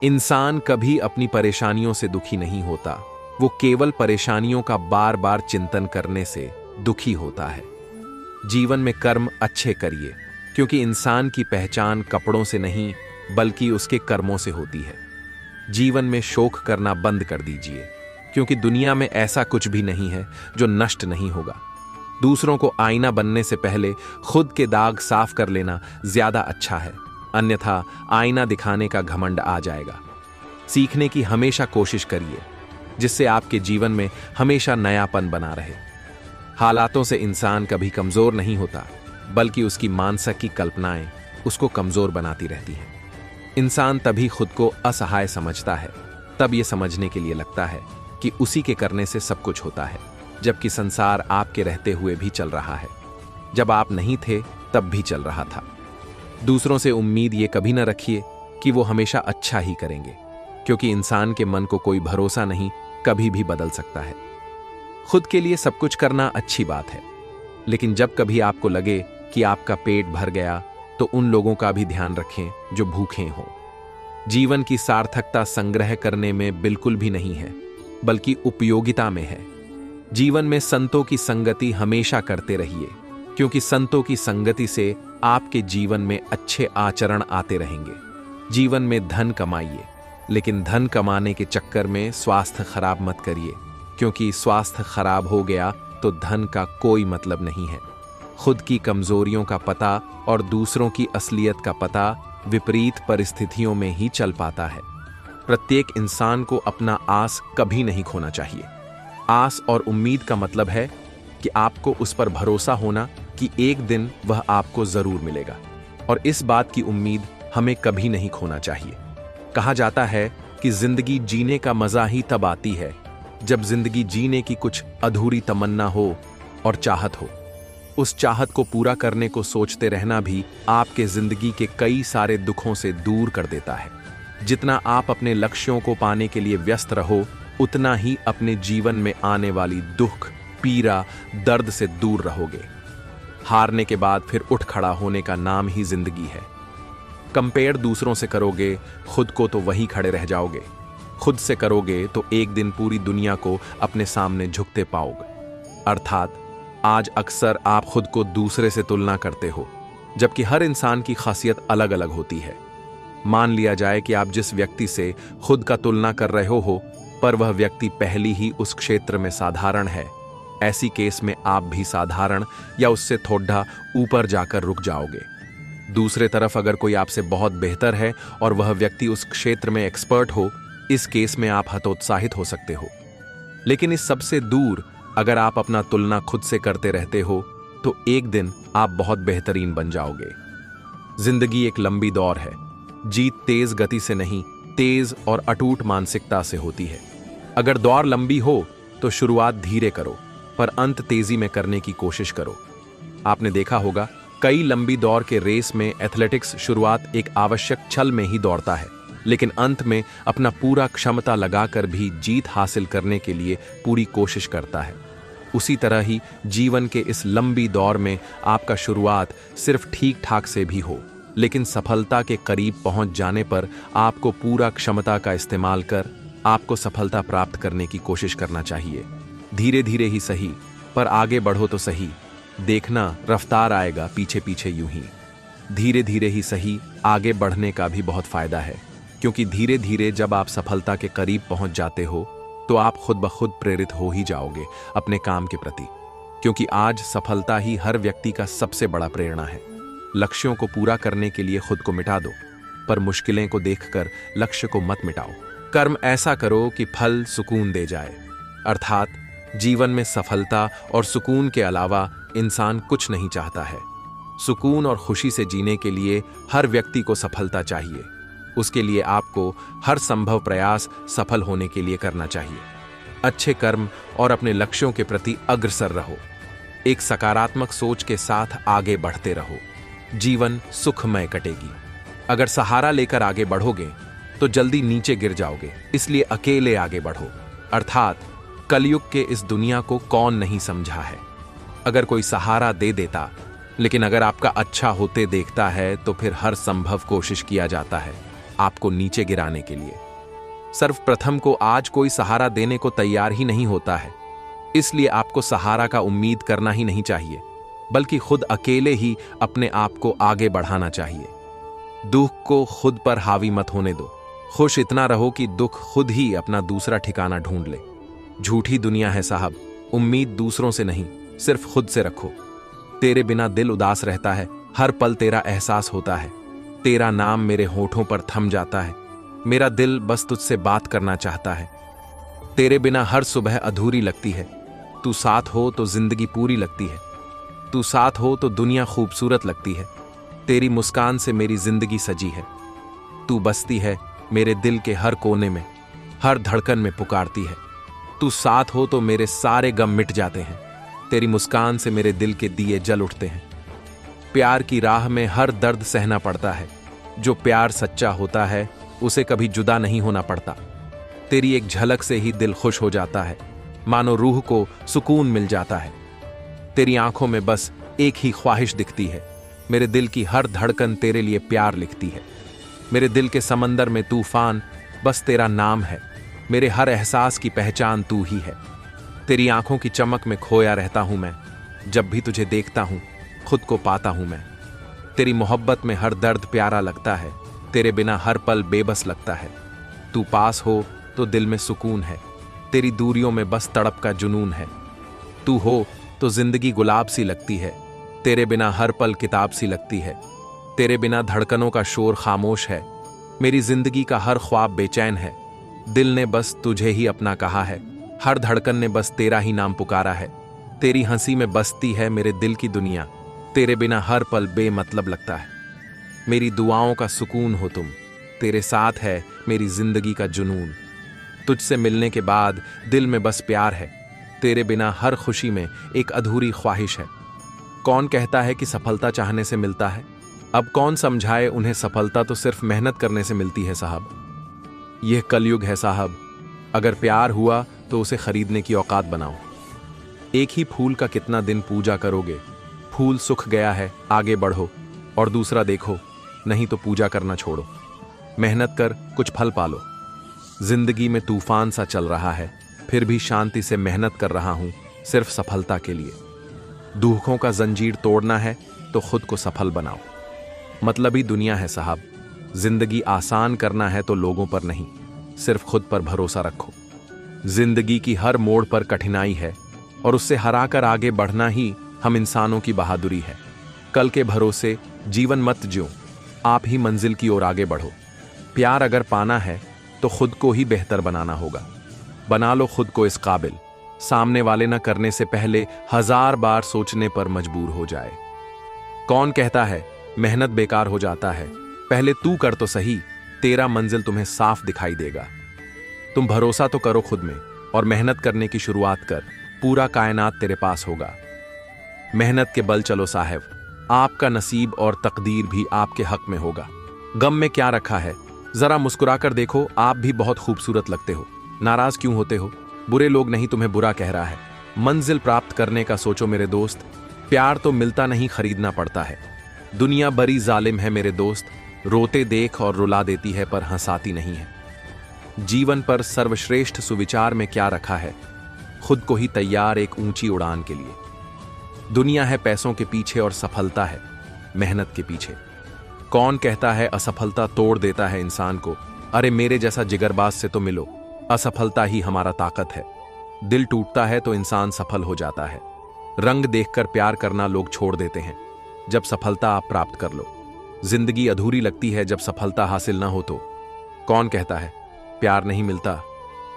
इंसान कभी अपनी परेशानियों से दुखी नहीं होता, वो केवल परेशानियों का बार बार चिंतन करने से दुखी होता है। जीवन में कर्म अच्छे करिए, क्योंकि इंसान की पहचान कपड़ों से नहीं बल्कि उसके कर्मों से होती है। जीवन में शोक करना बंद कर दीजिए, क्योंकि दुनिया में ऐसा कुछ भी नहीं है जो नष्ट नहीं होगा। दूसरों को आईना बनने से पहले खुद के दाग साफ कर लेना ज्यादा अच्छा है, अन्यथा आईना दिखाने का घमंड आ जाएगा। सीखने की हमेशा कोशिश करिए, जिससे आपके जीवन में हमेशा नयापन बना रहे। हालातों से इंसान कभी कमजोर नहीं होता, बल्कि उसकी मानसिक की कल्पनाएं उसको कमजोर बनाती रहती हैं। इंसान तभी खुद को असहाय समझता है, तब यह समझने के लिए लगता है कि उसी के करने से सब कुछ होता है, जबकि संसार आपके रहते हुए भी चल रहा है। जब आप नहीं थे तब भी चल रहा था। दूसरों से उम्मीद ये कभी न रखिए कि वो हमेशा अच्छा ही करेंगे, क्योंकि इंसान के मन को कोई भरोसा नहीं कभी भी बदल सकता है। खुद के लिए सब कुछ करना अच्छी बात है, लेकिन जब कभी आपको लगे कि आपका पेट भर गया, तो उन लोगों का भी ध्यान रखें जो भूखे हों। जीवन की सार्थकता संग्रह करने में बिल्कुल भी नहीं है, बल्कि उपयोगिता में है। जीवन में संतों की संगति हमेशा करते रहिए, क्योंकि संतों की संगति से आपके जीवन में अच्छे आचरण आते रहेंगे। जीवन में धन कमाइए, लेकिन धन कमाने के चक्कर में स्वास्थ्य खराब मत करिए, क्योंकि स्वास्थ्य खराब हो गया तो धन का कोई मतलब नहीं है। खुद की कमजोरियों का पता और दूसरों की असलियत का पता विपरीत परिस्थितियों में ही चल पाता है। प्रत्येक इंसान को अपना आस कभी नहीं खोना चाहिए। आस और उम्मीद का मतलब है कि आपको उस पर भरोसा होना कि एक दिन वह आपको जरूर मिलेगा, और इस बात की उम्मीद हमें कभी नहीं खोना चाहिए। कहा जाता है कि जिंदगी जीने का मजा ही तब आती है जब जिंदगी जीने की कुछ अधूरी तमन्ना हो और चाहत हो। उस चाहत को पूरा करने को सोचते रहना भी आपके जिंदगी के कई सारे दुखों से दूर कर देता है। जितना आप अपने लक्ष्यों को पाने के लिए व्यस्त रहो, उतना ही अपने जीवन में आने वाली दुख, पीड़ा, दर्द से दूर रहोगे। हारने के बाद फिर उठ खड़ा होने का नाम ही जिंदगी है। कंपेयर दूसरों से करोगे, खुद को तो वहीं खड़े रह जाओगे। खुद से करोगे तो एक दिन पूरी दुनिया को अपने सामने झुकते पाओगे। अर्थात आज अक्सर आप खुद को दूसरे से तुलना करते हो, जबकि हर इंसान की खासियत अलग अलग होती है। मान लिया जाए कि आप जिस व्यक्ति से खुद का तुलना कर रहे हो, पर वह व्यक्ति पहली ही उस क्षेत्र में साधारण है। ऐसी केस में आप भी साधारण या उससे थोड़ा ऊपर जाकर रुक जाओगे। दूसरे तरफ अगर कोई आपसे बहुत बेहतर है और वह व्यक्ति उस क्षेत्र में एक्सपर्ट हो, इस केस में आप हतोत्साहित हो सकते हो। लेकिन इस सबसे दूर अगर आप अपना तुलना खुद से करते रहते हो, तो एक दिन आप बहुत बेहतरीन बन जाओगे। जिंदगी एक लंबी दौड़ है। जीत तेज गति से नहीं, तेज और अटूट मानसिकता से होती है। अगर दौड़ लंबी हो तो शुरुआत धीरे करो, पर अंत तेजी में करने की कोशिश करो। आपने देखा होगा, कई लंबी दौड़ के रेस में एथलेटिक्स शुरुआत एक आवश्यक छल में ही दौड़ता है, लेकिन अंत में अपना पूरा क्षमता लगाकर भी जीत हासिल करने के लिए पूरी कोशिश करता है। उसी तरह ही जीवन के इस लंबी दौड़ में आपका शुरुआत सिर्फ ठीक ठाक से भी हो, लेकिन सफलता के करीब पहुंच जाने पर आपको पूरा क्षमता का इस्तेमाल कर आपको सफलता प्राप्त करने की कोशिश करना चाहिए। धीरे धीरे ही सही, पर आगे बढ़ो तो सही। देखना रफ्तार आएगा पीछे पीछे यूं ही। धीरे धीरे ही सही, आगे बढ़ने का भी बहुत फायदा है, क्योंकि धीरे धीरे जब आप सफलता के करीब पहुंच जाते हो, तो आप खुद ब खुद प्रेरित हो ही जाओगे अपने काम के प्रति, क्योंकि आज सफलता ही हर व्यक्ति का सबसे बड़ा प्रेरणा है। लक्ष्यों को पूरा करने के लिए खुद को मिटा दो, पर मुश्किलें को देखकर लक्ष्य को मत मिटाओ। कर्म ऐसा करो कि फल सुकून दे जाए। अर्थात जीवन में सफलता और सुकून के अलावा इंसान कुछ नहीं चाहता है। सुकून और खुशी से जीने के लिए हर व्यक्ति को सफलता चाहिए। उसके लिए आपको हर संभव प्रयास सफल होने के लिए करना चाहिए। अच्छे कर्म और अपने लक्ष्यों के प्रति अग्रसर रहो। एक सकारात्मक सोच के साथ आगे बढ़ते रहो। जीवन सुखमय कटेगी। अगर सहारा लेकर आगे बढ़ोगे तो जल्दी नीचे गिर जाओगे, इसलिए अकेले आगे बढ़ो। अर्थात कलयुग के इस दुनिया को कौन नहीं समझा है। अगर कोई सहारा दे देता, लेकिन अगर आपका अच्छा होते देखता है तो फिर हर संभव कोशिश किया जाता है। आपको नीचे गिराने के लिए। सर्वप्रथम को आज कोई सहारा देने को तैयार ही नहीं होता है, इसलिए आपको सहारा का उम्मीद करना ही नहीं चाहिए, बल्कि खुद अकेले ही अपने आप को आगे बढ़ाना चाहिए। दुख को खुद पर हावी मत होने दो। खुश इतना रहो कि दुख खुद ही अपना दूसरा ठिकाना ढूंढ ले। झूठी दुनिया है साहब, उम्मीद दूसरों से नहीं, सिर्फ खुद से रखो। तेरे बिना दिल उदास रहता है, हर पल तेरा एहसास होता है। तेरा नाम मेरे होठों पर थम जाता है, मेरा दिल बस तुझसे बात करना चाहता है। तेरे बिना हर सुबह अधूरी लगती है, तू साथ हो तो जिंदगी पूरी लगती है। तू साथ हो तो दुनिया खूबसूरत लगती है। तेरी मुस्कान से मेरी जिंदगी सजी है। तू बसती है मेरे दिल के हर कोने में, हर धड़कन में पुकारती है। तू साथ हो तो मेरे सारे गम मिट जाते हैं। तेरी मुस्कान से मेरे दिल के दिए जल उठते हैं। प्यार की राह में हर दर्द सहना पड़ता है। जो प्यार सच्चा होता है उसे कभी जुदा नहीं होना पड़ता। तेरी एक झलक से ही दिल खुश हो जाता है, मानो रूह को सुकून मिल जाता है। तेरी आंखों में बस एक ही ख्वाहिश दिखती है, मेरे दिल की हर धड़कन तेरे लिए प्यार लिखती है। मेरे दिल के समंदर में तूफान बस तेरा नाम है, मेरे हर एहसास की पहचान तू ही है। तेरी आंखों की चमक में खोया रहता हूं मैं, जब भी तुझे देखता हूं खुद को पाता हूं मैं। तेरी मोहब्बत में हर दर्द प्यारा लगता है, तेरे बिना हर पल बेबस लगता है। तू पास हो तो दिल में सुकून है, तेरी दूरियों में बस तड़प का जुनून है। तू हो तो जिंदगी गुलाब सी लगती है, तेरे बिना हर पल किताब सी लगती है। तेरे बिना धड़कनों का शोर खामोश है, मेरी जिंदगी का हर ख्वाब बेचैन है। दिल ने बस तुझे ही अपना कहा है, हर धड़कन ने बस तेरा ही नाम पुकारा है। तेरी हंसी में बसती है मेरे दिल की दुनिया, तेरे बिना हर पल बेमतलब लगता है। मेरी दुआओं का सुकून हो तुम, तेरे साथ है मेरी जिंदगी का जुनून। तुझसे मिलने के बाद दिल में बस प्यार है, तेरे बिना हर खुशी में एक अधूरी ख्वाहिश है। कौन कहता है कि सफलता चाहने से मिलता है? अब कौन समझाए उन्हें सफलता तो सिर्फ मेहनत करने से मिलती है साहब। यह कलयुग है साहब, अगर प्यार हुआ तो उसे खरीदने की औकात बनाओ। एक ही फूल का कितना दिन पूजा करोगे? फूल सूख गया है, आगे बढ़ो और दूसरा देखो, नहीं तो पूजा करना छोड़ो। मेहनत कर, कुछ फल पालो। जिंदगी में तूफान सा चल रहा है, फिर भी शांति से मेहनत कर रहा हूं, सिर्फ सफलता के लिए। दुखों का जंजीर तोड़ना है तो खुद को सफल बनाओ। मतलबी दुनिया है साहब, जिंदगी आसान करना है तो लोगों पर नहीं, सिर्फ खुद पर भरोसा रखो। जिंदगी की हर मोड़ पर कठिनाई है और उससे हराकर आगे बढ़ना ही हम इंसानों की बहादुरी है। कल के भरोसे जीवन मत जियो, आप ही मंजिल की ओर आगे बढ़ो। प्यार अगर पाना है तो खुद को ही बेहतर बनाना होगा। बना लो खुद को इस काबिल, सामने वाले न करने से पहले 1000 बार सोचने पर मजबूर हो जाए। कौन कहता है मेहनत बेकार हो जाता है? पहले तू कर तो सही, तेरा मंजिल तुम्हें साफ दिखाई देगा। तुम भरोसा तो करो खुद में और मेहनत करने की शुरुआत कर, पूरा कायनात तेरे पास होगा। मेहनत के बल चलो साहब, आपका नसीब और तकदीर भी आपके हक में होगा। गम में क्या रखा है, जरा मुस्कुराकर देखो, आप भी बहुत खूबसूरत लगते हो। नाराज क्यों होते हो? बुरे लोग नहीं तुम्हें बुरा कह रहा है। मंजिल प्राप्त करने का सोचो मेरे दोस्त, प्यार तो मिलता नहीं, खरीदना पड़ता है। दुनिया बड़ी जालिम है मेरे दोस्त, रोते देख और रुला देती है पर हंसाती नहीं है। जीवन पर सर्वश्रेष्ठ सुविचार में क्या रखा है? खुद को ही तैयार एक ऊंची उड़ान के लिए। दुनिया है पैसों के पीछे और सफलता है मेहनत के पीछे। कौन कहता है असफलता तोड़ देता है इंसान को? अरे मेरे जैसा जिगरबाज से तो मिलो, असफलता ही हमारा ताकत है। दिल टूटता है तो इंसान सफल हो जाता है। रंग देखकर प्यार करना लोग छोड़ देते हैं, जब सफलता आप प्राप्त कर लो। जिंदगी अधूरी लगती है जब सफलता हासिल ना हो तो। कौन कहता है प्यार नहीं मिलता?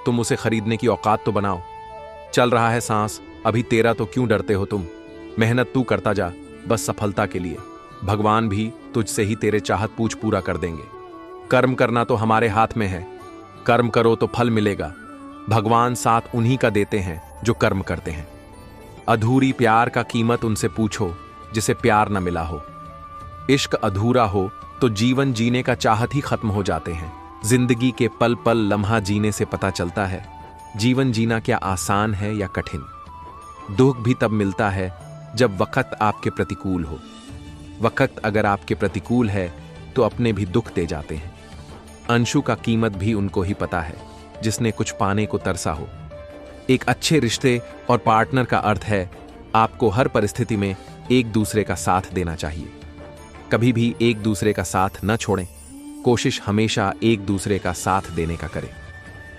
तुम उसे खरीदने की औकात तो बनाओ। चल रहा है सांस अभी तेरा, तो क्यों डरते हो तुम? मेहनत तू करता जा बस सफलता के लिए, भगवान भी तुझसे ही तेरे चाहत पूछ पूरा कर देंगे। कर्म करना तो हमारे हाथ में है, कर्म करो तो फल मिलेगा। भगवान साथ उन्हीं का देते हैं जो कर्म करते हैं। अधूरी प्यार का कीमत उनसे पूछो जिसे प्यार न मिला हो। इश्क अधूरा हो तो जीवन जीने का चाहत ही खत्म हो जाते हैं। जिंदगी के पल पल लम्हा जीने से पता चलता है जीवन जीना क्या आसान है या कठिन। दुख भी तब मिलता है जब वक्त आपके प्रतिकूल हो। वक्त अगर आपके प्रतिकूल है तो अपने भी दुख दे जाते हैं। अंशु का कीमत भी उनको ही पता है जिसने कुछ पाने को तरसा हो। एक अच्छे रिश्ते और पार्टनर का अर्थ है आपको हर परिस्थिति में एक दूसरे का साथ देना चाहिए। कभी भी एक दूसरे का साथ न छोड़ें। कोशिश हमेशा एक दूसरे का साथ देने का करें,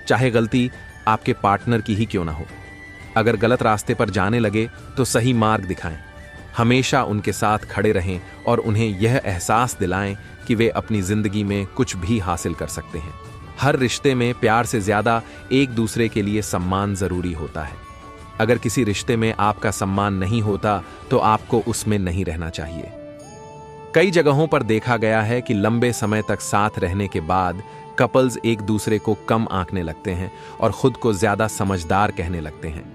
चाहे गलती आपके पार्टनर की ही क्यों ना हो। अगर गलत रास्ते पर जाने लगे तो सही मार्ग दिखाएं। हमेशा उनके साथ खड़े रहें और उन्हें यह एहसास दिलाएं कि वे अपनी जिंदगी में कुछ भी हासिल कर सकते हैं। हर रिश्ते में प्यार से ज्यादा एक दूसरे के लिए सम्मान जरूरी होता है। अगर किसी रिश्ते में आपका सम्मान नहीं होता तो आपको उसमें नहीं रहना चाहिए। कई जगहों पर देखा गया है कि लंबे समय तक साथ रहने के बाद कपल्स एक दूसरे को कम आंकने लगते हैं और खुद को ज्यादा समझदार कहने लगते हैं।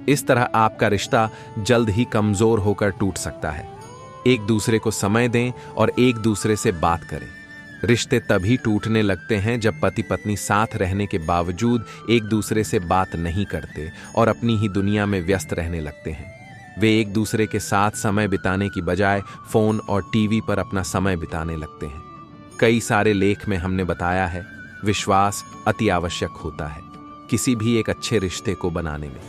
इस तरह आपका रिश्ता जल्द ही कमजोर होकर टूट सकता है। एक दूसरे को समय दें और एक दूसरे से बात करें। रिश्ते तभी टूटने लगते हैं जब पति पत्नी साथ रहने के बावजूद एक दूसरे से बात नहीं करते और अपनी ही दुनिया में व्यस्त रहने लगते हैं। वे एक दूसरे के साथ समय बिताने की बजाय फोन और टीवी पर अपना समय बिताने लगते हैं। कई सारे लेख में हमने बताया है विश्वास अति आवश्यक होता है किसी भी एक अच्छे रिश्ते को बनाने में।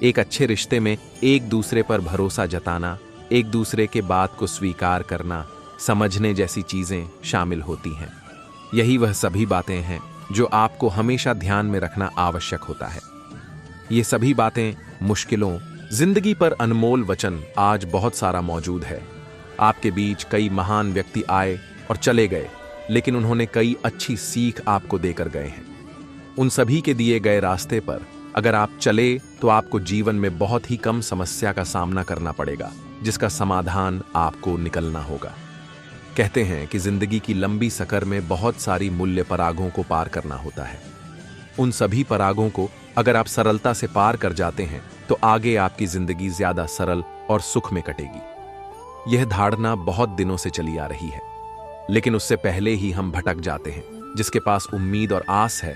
एक अच्छे रिश्ते में एक दूसरे पर भरोसा जताना, एक दूसरे के बात को स्वीकार करना, समझने जैसी चीजें शामिल होती हैं। यही वह सभी बातें हैं जो आपको हमेशा ध्यान में रखना आवश्यक होता है। ये सभी बातें, मुश्किलों, जिंदगी पर अनमोल वचन आज बहुत सारा मौजूद है। आपके बीच कई महान व्यक्ति आए और चले गए, लेकिन उन्होंने कई अच्छी सीख आपको देकर गए हैं। उन सभी के दिए गए रास्ते पर अगर आप चले तो आपको जीवन में बहुत ही कम समस्या का सामना करना पड़ेगा, जिसका समाधान आपको निकलना होगा। कहते हैं कि जिंदगी की लंबी सफर में बहुत सारी मूल्य परागों को पार करना होता है। उन सभी परागों को अगर आप सरलता से पार कर जाते हैं तो आगे आपकी जिंदगी ज्यादा सरल और सुख में कटेगी। यह धारणा बहुत दिनों से चली आ रही है, लेकिन उससे पहले ही हम भटक जाते हैं। जिसके पास उम्मीद और आस है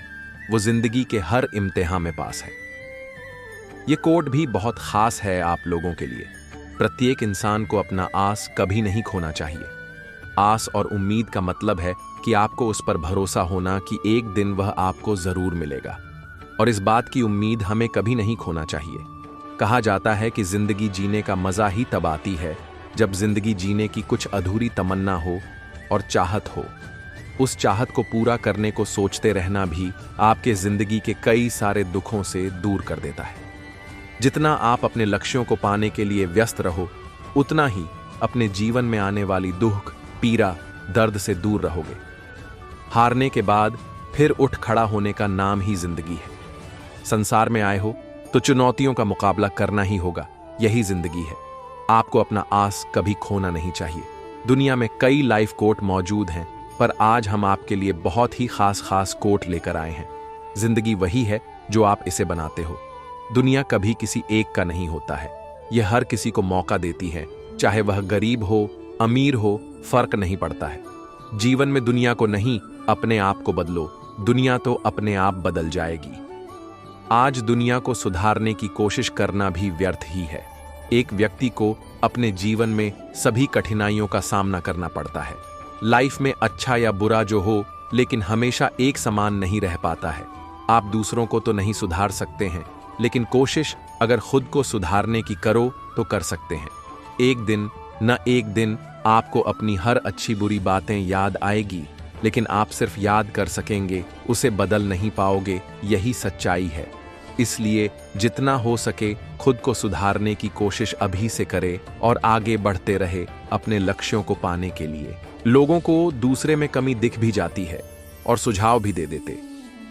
वो जिंदगी के हर इम्तिहान में पास है। ये कोट भी बहुत खास है आप लोगों के लिए। प्रत्येक इंसान को अपना आस कभी नहीं खोना चाहिए। आस और उम्मीद का मतलब है कि आपको उस पर भरोसा होना कि एक दिन वह आपको जरूर मिलेगा, और इस बात की उम्मीद हमें कभी नहीं खोना चाहिए। कहा जाता है कि जिंदगी जीने का मजा ही तब आती है जब जिंदगी जीने की कुछ अधूरी तमन्ना हो और चाहत हो। उस चाहत को पूरा करने को सोचते रहना भी आपके जिंदगी के कई सारे दुखों से दूर कर देता है। जितना आप अपने लक्ष्यों को पाने के लिए व्यस्त रहो, उतना ही अपने जीवन में आने वाली दुख, पीड़ा, दर्द से दूर रहोगे। हारने के बाद फिर उठ खड़ा होने का नाम ही जिंदगी है। संसार में आए हो तो चुनौतियों का मुकाबला करना ही होगा, यही जिंदगी है। आपको अपना आस कभी खोना नहीं चाहिए। दुनिया में कई लाइफ कोट मौजूद हैं, पर आज हम आपके लिए बहुत ही खास कोट लेकर आए हैं। जिंदगी वही है जो आप इसे बनाते हो। दुनिया कभी किसी एक का नहीं होता है। यह हर किसी को मौका देती है, चाहे वह गरीब हो, अमीर हो, फर्क नहीं पड़ता है। जीवन में दुनिया को नहीं, अपने आप को बदलो। दुनिया तो अपने आप बदल जाएगी। आज दुनिया को सुधारने की कोशिश करना भी व्यर्थ ही है। एक व्यक्ति को अपने जीवन में सभी कठिनाइयों का सामना करना पड़ता है। लाइफ में अच्छा या बुरा जो हो, लेकिन हमेशा एक समान नहीं रह पाता है। आप दूसरों को तो नहीं सुधार सकते हैं, लेकिन कोशिश अगर खुद को सुधारने की करो तो कर सकते हैं। एक दिन न एक दिन आपको अपनी हर अच्छी बुरी बातें याद आएगी, लेकिन आप सिर्फ याद कर सकेंगे, उसे बदल नहीं पाओगे। यही सच्चाई है। इसलिए जितना हो सके खुद को सुधारने की कोशिश अभी से करे और आगे बढ़ते रहे अपने लक्ष्यों को पाने के लिए। लोगों को दूसरे में कमी दिख भी जाती है और सुझाव भी दे देते,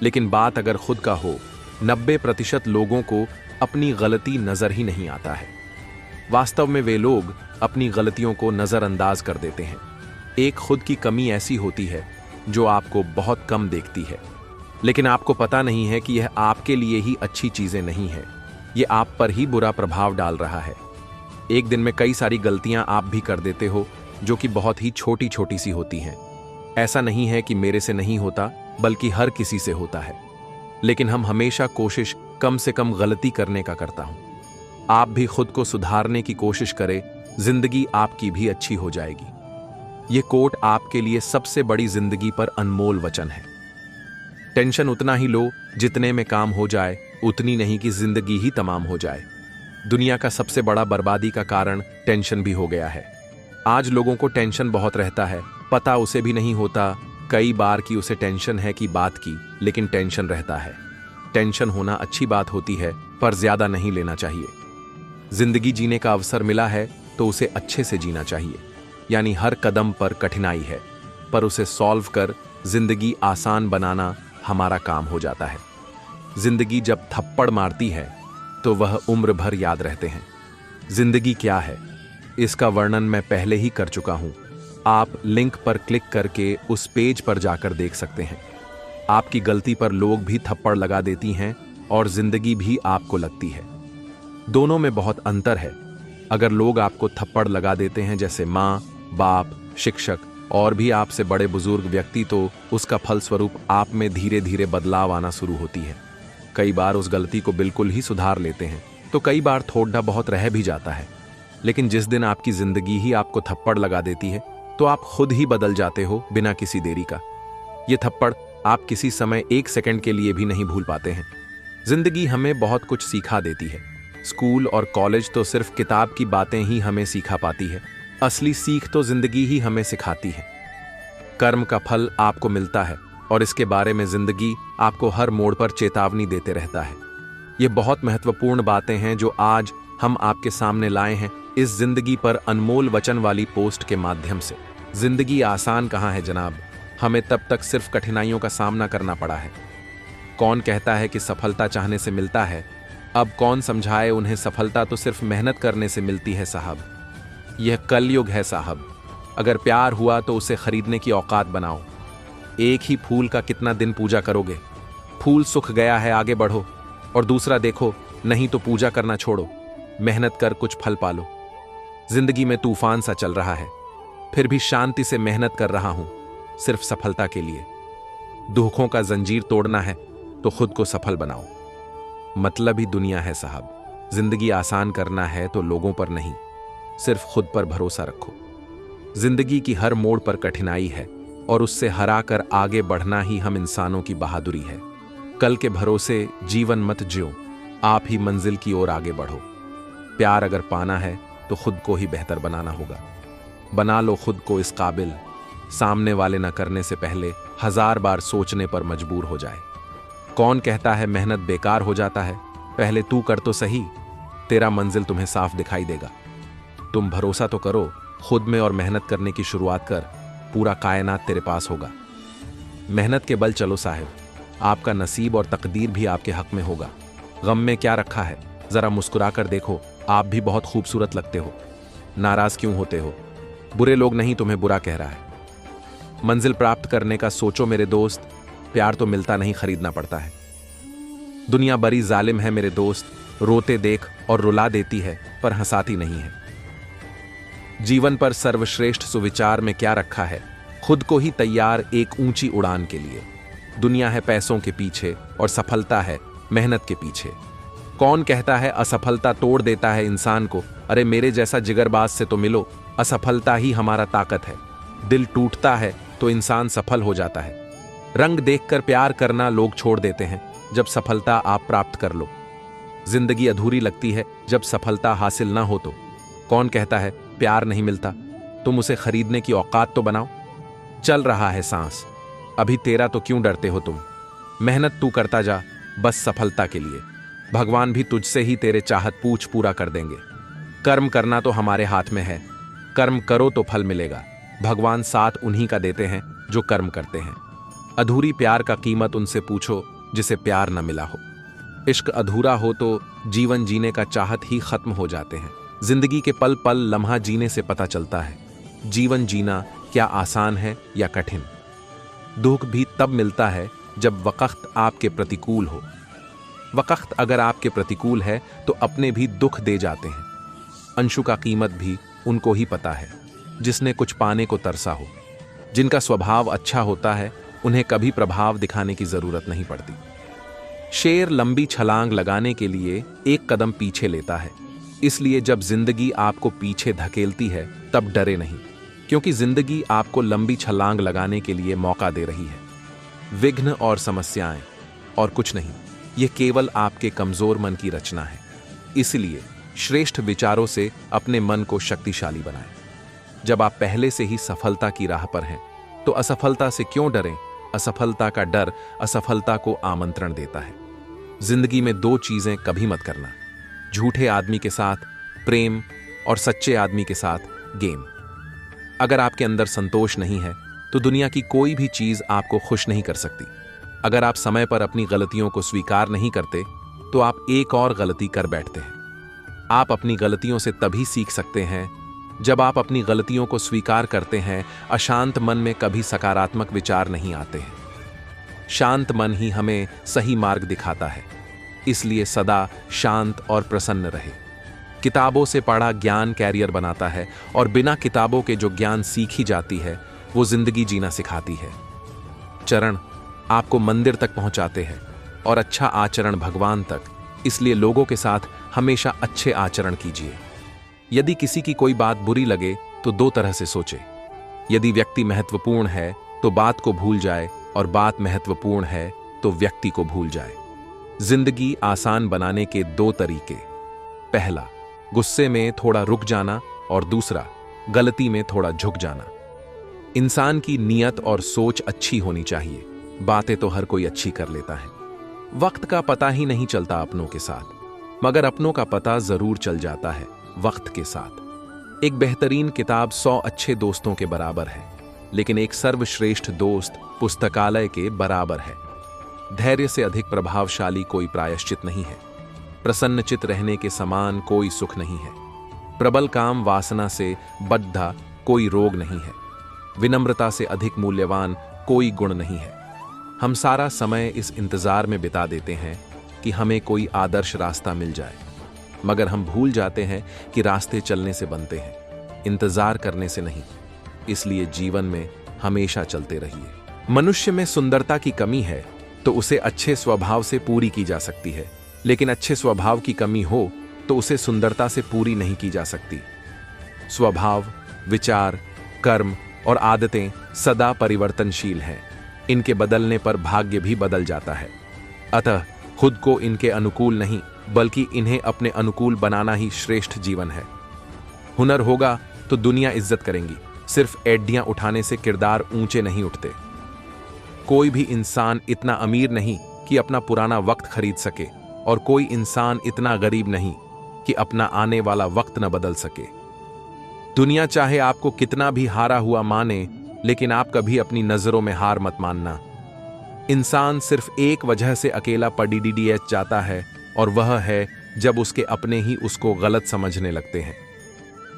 लेकिन बात अगर खुद का हो, 90% लोगों को अपनी गलती नजर ही नहीं आता है। वास्तव में वे लोग अपनी गलतियों को नजरअंदाज कर देते हैं। एक खुद की कमी ऐसी होती है जो आपको बहुत कम देखती है, लेकिन आपको पता नहीं है कि यह आपके लिए ही अच्छी चीजें नहीं है, ये आप पर ही बुरा प्रभाव डाल रहा है। एक दिन में कई सारी गलतियां आप भी कर देते हो जो कि बहुत ही छोटी छोटी सी होती हैं। ऐसा नहीं है कि मेरे से नहीं होता, बल्कि हर किसी से होता है, लेकिन हम हमेशा कोशिश कम से कम गलती करने का करता हूं। आप भी खुद को सुधारने की कोशिश करें, जिंदगी आपकी भी अच्छी हो जाएगी। ये कोट आपके लिए सबसे बड़ी जिंदगी पर अनमोल वचन है। टेंशन उतना ही लो जितने में काम हो जाए, उतनी नहीं कि जिंदगी ही तमाम हो जाए। दुनिया का सबसे बड़ा बर्बादी का कारण टेंशन भी हो गया है। आज लोगों को टेंशन बहुत रहता है, पता उसे भी नहीं होता कई बार कि उसे टेंशन है कि बात की, लेकिन टेंशन रहता है। टेंशन होना अच्छी बात होती है, पर ज्यादा नहीं लेना चाहिए। जिंदगी जीने का अवसर मिला है तो उसे अच्छे से जीना चाहिए। यानी हर कदम पर कठिनाई है, पर उसे सॉल्व कर जिंदगी आसान बनाना हमारा काम हो जाता है। जिंदगी जब थप्पड़ मारती है तो वह उम्र भर याद रहते हैं। जिंदगी क्या है, इसका वर्णन मैं पहले ही कर चुका हूं। आप लिंक पर क्लिक करके उस पेज पर जाकर देख सकते हैं। आपकी गलती पर लोग भी थप्पड़ लगा देती हैं और जिंदगी भी आपको लगती है। दोनों में बहुत अंतर है। अगर लोग आपको थप्पड़ लगा देते हैं, जैसे माँ, बाप, शिक्षक और भी आपसे बड़े बुजुर्ग व्यक्ति, तो उसका फलस्वरूप आप में धीरे धीरे बदलाव आना शुरू होती है। कई बार उस गलती को बिल्कुल ही सुधार लेते हैं, तो कई बार थोड़ा बहुत रह भी जाता है। लेकिन जिस दिन आपकी जिंदगी ही आपको थप्पड़ लगा देती है, तो आप खुद ही बदल जाते हो बिना किसी देरी का। ये थप्पड़ आप किसी समय 1 सेकंड के लिए भी नहीं भूल पाते हैं। जिंदगी हमें बहुत कुछ सिखा देती है। स्कूल और कॉलेज तो सिर्फ किताब की बातें ही हमें सिखा पाती है, असली सीख तो जिंदगी ही हमें सिखाती है। कर्म का फल आपको मिलता है और इसके बारे में जिंदगी आपको हर मोड़ पर चेतावनी देते रहता है। ये बहुत महत्वपूर्ण बातें हैं जो आज हम आपके सामने लाए हैं इस जिंदगी पर अनमोल वचन वाली पोस्ट के माध्यम से। जिंदगी आसान कहाँ है जनाब, हमें तब तक सिर्फ कठिनाइयों का सामना करना पड़ा है। कौन कहता है कि सफलता चाहने से मिलता है, अब कौन समझाए उन्हें सफलता तो सिर्फ मेहनत करने से मिलती है साहब। यह कलयुग है साहब। अगर प्यार हुआ तो उसे खरीदने की औकात बनाओ। एक ही फूल का कितना दिन पूजा करोगे? फूल सूख गया है, आगे बढ़ो। और दूसरा देखो, नहीं तो पूजा करना छोड़ो, मेहनत कर कुछ फल पालो। जिंदगी में तूफान सा चल रहा है, फिर भी शांति से मेहनत कर रहा हूं, सिर्फ सफलता के लिए। दुखों का जंजीर तोड़ना है तो खुद को सफल बनाओ। मतलब ही दुनिया है साहब। जिंदगी आसान करना है तो लोगों पर नहीं, सिर्फ खुद पर भरोसा रखो। जिंदगी की हर मोड़ पर कठिनाई है और उससे हराकर आगे बढ़ना ही हम इंसानों की बहादुरी है। कल के भरोसे जीवन मत जियो, आप ही मंजिल की ओर आगे बढ़ो। प्यार अगर पाना है तो खुद को ही बेहतर बनाना होगा। बना लो खुद को इस काबिल, सामने वाले न करने से पहले 1000 बार सोचने पर मजबूर हो जाए। कौन कहता है मेहनत बेकार हो जाता है? पहले तू कर तो सही, तेरा मंजिल तुम्हें साफ दिखाई देगा। तुम भरोसा तो करो खुद में और मेहनत करने की शुरुआत कर, पूरा कायनात तेरे पास होगा। मेहनत के बल चलो साहिब, आपका नसीब और तकदीर भी आपके हक में होगा। गम में क्या रखा है, जरा मुस्कुरा कर देखो, आप भी बहुत खूबसूरत लगते हो। नाराज क्यों होते हो? बुरे लोग नहीं तुम्हें बुरा कह रहा है। मंजिल प्राप्त करने का सोचो मेरे दोस्त, प्यार तो मिलता नहीं, खरीदना पड़ता है। दुनिया बड़ी जालिम है मेरे दोस्त, रोते देख और रुला देती है पर हंसाती नहीं है। जीवन पर सर्वश्रेष्ठ सुविचार में क्या रखा है, खुद को ही तैयार एक ऊंची उड़ान के लिए। दुनिया है पैसों के पीछे और सफलता है मेहनत के पीछे। कौन कहता है असफलता तोड़ देता है इंसान को? अरे मेरे जैसा जिगरबाज से तो मिलो, असफलता ही हमारा ताकत है। दिल टूटता है तो इंसान सफल हो जाता है। रंग देखकर प्यार करना लोग छोड़ देते हैं जब सफलता आप प्राप्त कर लो। जिंदगी अधूरी लगती है जब सफलता हासिल ना हो तो। कौन कहता है प्यार नहीं मिलता? तुम उसे खरीदने की औकात तो बनाओ। चल रहा है सांस, अभी तेरा तो क्यों डरते हो तुम? मेहनत तू करता जा बस सफलता के लिए, भगवान भी तुझसे ही तेरे चाहत पूछ पूरा कर देंगे। कर्म करना तो हमारे हाथ में है, कर्म करो तो फल मिलेगा। भगवान साथ उन्हीं का देते हैं जो कर्म करते हैं। अधूरी प्यार का कीमत उनसे पूछो जिसे प्यार न मिला हो। इश्क अधूरा हो तो जीवन जीने का चाहत ही खत्म हो जाते हैं। जिंदगी के पल पल लम्हा जीने से पता चलता है जीवन जीना क्या आसान है या कठिन। दुख भी तब मिलता है जब वक्त आपके प्रतिकूल हो। वक्त अगर आपके प्रतिकूल है तो अपने भी दुख दे जाते हैं। अंशु का कीमत भी उनको ही पता है जिसने कुछ पाने को तरसा हो। जिनका स्वभाव अच्छा होता है उन्हें कभी प्रभाव दिखाने की जरूरत नहीं पड़ती। शेर लंबी छलांग लगाने के लिए एक कदम पीछे लेता है, इसलिए जब जिंदगी आपको पीछे धकेलती है तब डरे नहीं, क्योंकि जिंदगी आपको लंबी छलांग लगाने के लिए मौका दे रही है। विघ्न और समस्याएं और कुछ नहीं। यह केवल आपके कमजोर मन की रचना है। इसलिए श्रेष्ठ विचारों से अपने मन को शक्तिशाली बनाएं। जब आप पहले से ही सफलता की राह पर हैं, तो असफलता से क्यों डरें? असफलता का डर असफलता को आमंत्रण देता है। जिंदगी में दो चीजें कभी मत करना: झूठे आदमी के साथ प्रेम और सच्चे आदमी के साथ गेम। अगर आपके अंदर संतोष नहीं है, तो दुनिया की कोई भी चीज आपको खुश नहीं कर सकती। अगर आप समय पर अपनी गलतियों को स्वीकार नहीं करते, तो आप एक और गलती कर बैठते हैं। आप अपनी गलतियों से तभी सीख सकते हैं जब आप अपनी गलतियों को स्वीकार करते हैं। अशांत मन में कभी सकारात्मक विचार नहीं आते हैं। शांत मन ही हमें सही मार्ग दिखाता है। इसलिए सदा शांत और प्रसन्न रहे। किताबों से पढ़ा ज्ञान कैरियर बनाता है, और बिना किताबों के जो ज्ञान सीखी जाती है, वो जिंदगी जीना सिखाती है। चरण आपको मंदिर तक पहुंचाते हैं और अच्छा आचरण भगवान तक। इसलिए लोगों के साथ हमेशा अच्छे आचरण कीजिए। यदि किसी की कोई बात बुरी लगे, तो दो तरह से सोचे। यदि व्यक्ति महत्वपूर्ण है, तो बात को भूल जाए, और बात महत्वपूर्ण है, तो व्यक्ति को भूल जाए। जिंदगी आसान बनाने के दो तरीके: पहला, गुस्से में थोड़ा रुक जाना, और दूसरा, गलती में थोड़ा झुक जाना। इंसान की नीयत और सोच अच्छी होनी चाहिए। बातें तो हर कोई अच्छी कर लेता है। वक्त का पता ही नहीं चलता अपनों के साथ, मगर अपनों का पता जरूर चल जाता है वक्त के साथ। एक बेहतरीन किताब 100 अच्छे दोस्तों के बराबर है, लेकिन एक सर्वश्रेष्ठ दोस्त पुस्तकालय के बराबर है। धैर्य से अधिक प्रभावशाली कोई प्रायश्चित नहीं है। प्रसन्नचित रहने के समान कोई सुख नहीं है। प्रबल काम वासना से बद्धा कोई रोग नहीं है। विनम्रता से अधिक मूल्यवान कोई गुण नहीं है। हम सारा समय इस इंतजार में बिता देते हैं कि हमें कोई आदर्श रास्ता मिल जाए, मगर हम भूल जाते हैं कि रास्ते चलने से बनते हैं, इंतजार करने से नहीं। इसलिए जीवन में हमेशा चलते रहिए। मनुष्य में सुंदरता की कमी है, तो उसे अच्छे स्वभाव से पूरी की जा सकती है, लेकिन अच्छे स्वभाव की कमी हो तो उसे सुंदरता से पूरी नहीं की जा सकती। स्वभाव, विचार, कर्म और आदतें सदा परिवर्तनशील हैं। इनके बदलने पर भाग्य भी बदल जाता है। अतः खुद को इनके अनुकूल नहीं, बल्कि इन्हें अपने अनुकूल बनाना ही श्रेष्ठ जीवन है। हुनर होगा तो दुनिया इज्जत करेंगी। सिर्फ एड्डियां उठाने से किरदार ऊंचे नहीं उठते। कोई भी इंसान इतना अमीर नहीं कि अपना पुराना वक्त खरीद सके, और कोई इंसान इतना गरीब नहीं कि अपना आने वाला वक्त न बदल सके। दुनिया चाहे आपको कितना भी हारा हुआ माने, लेकिन आप कभी अपनी नजरों में हार मत मानना। इंसान सिर्फ एक वजह से अकेला पडीडीएच जाता है, और वह है जब उसके अपने ही उसको गलत समझने लगते हैं।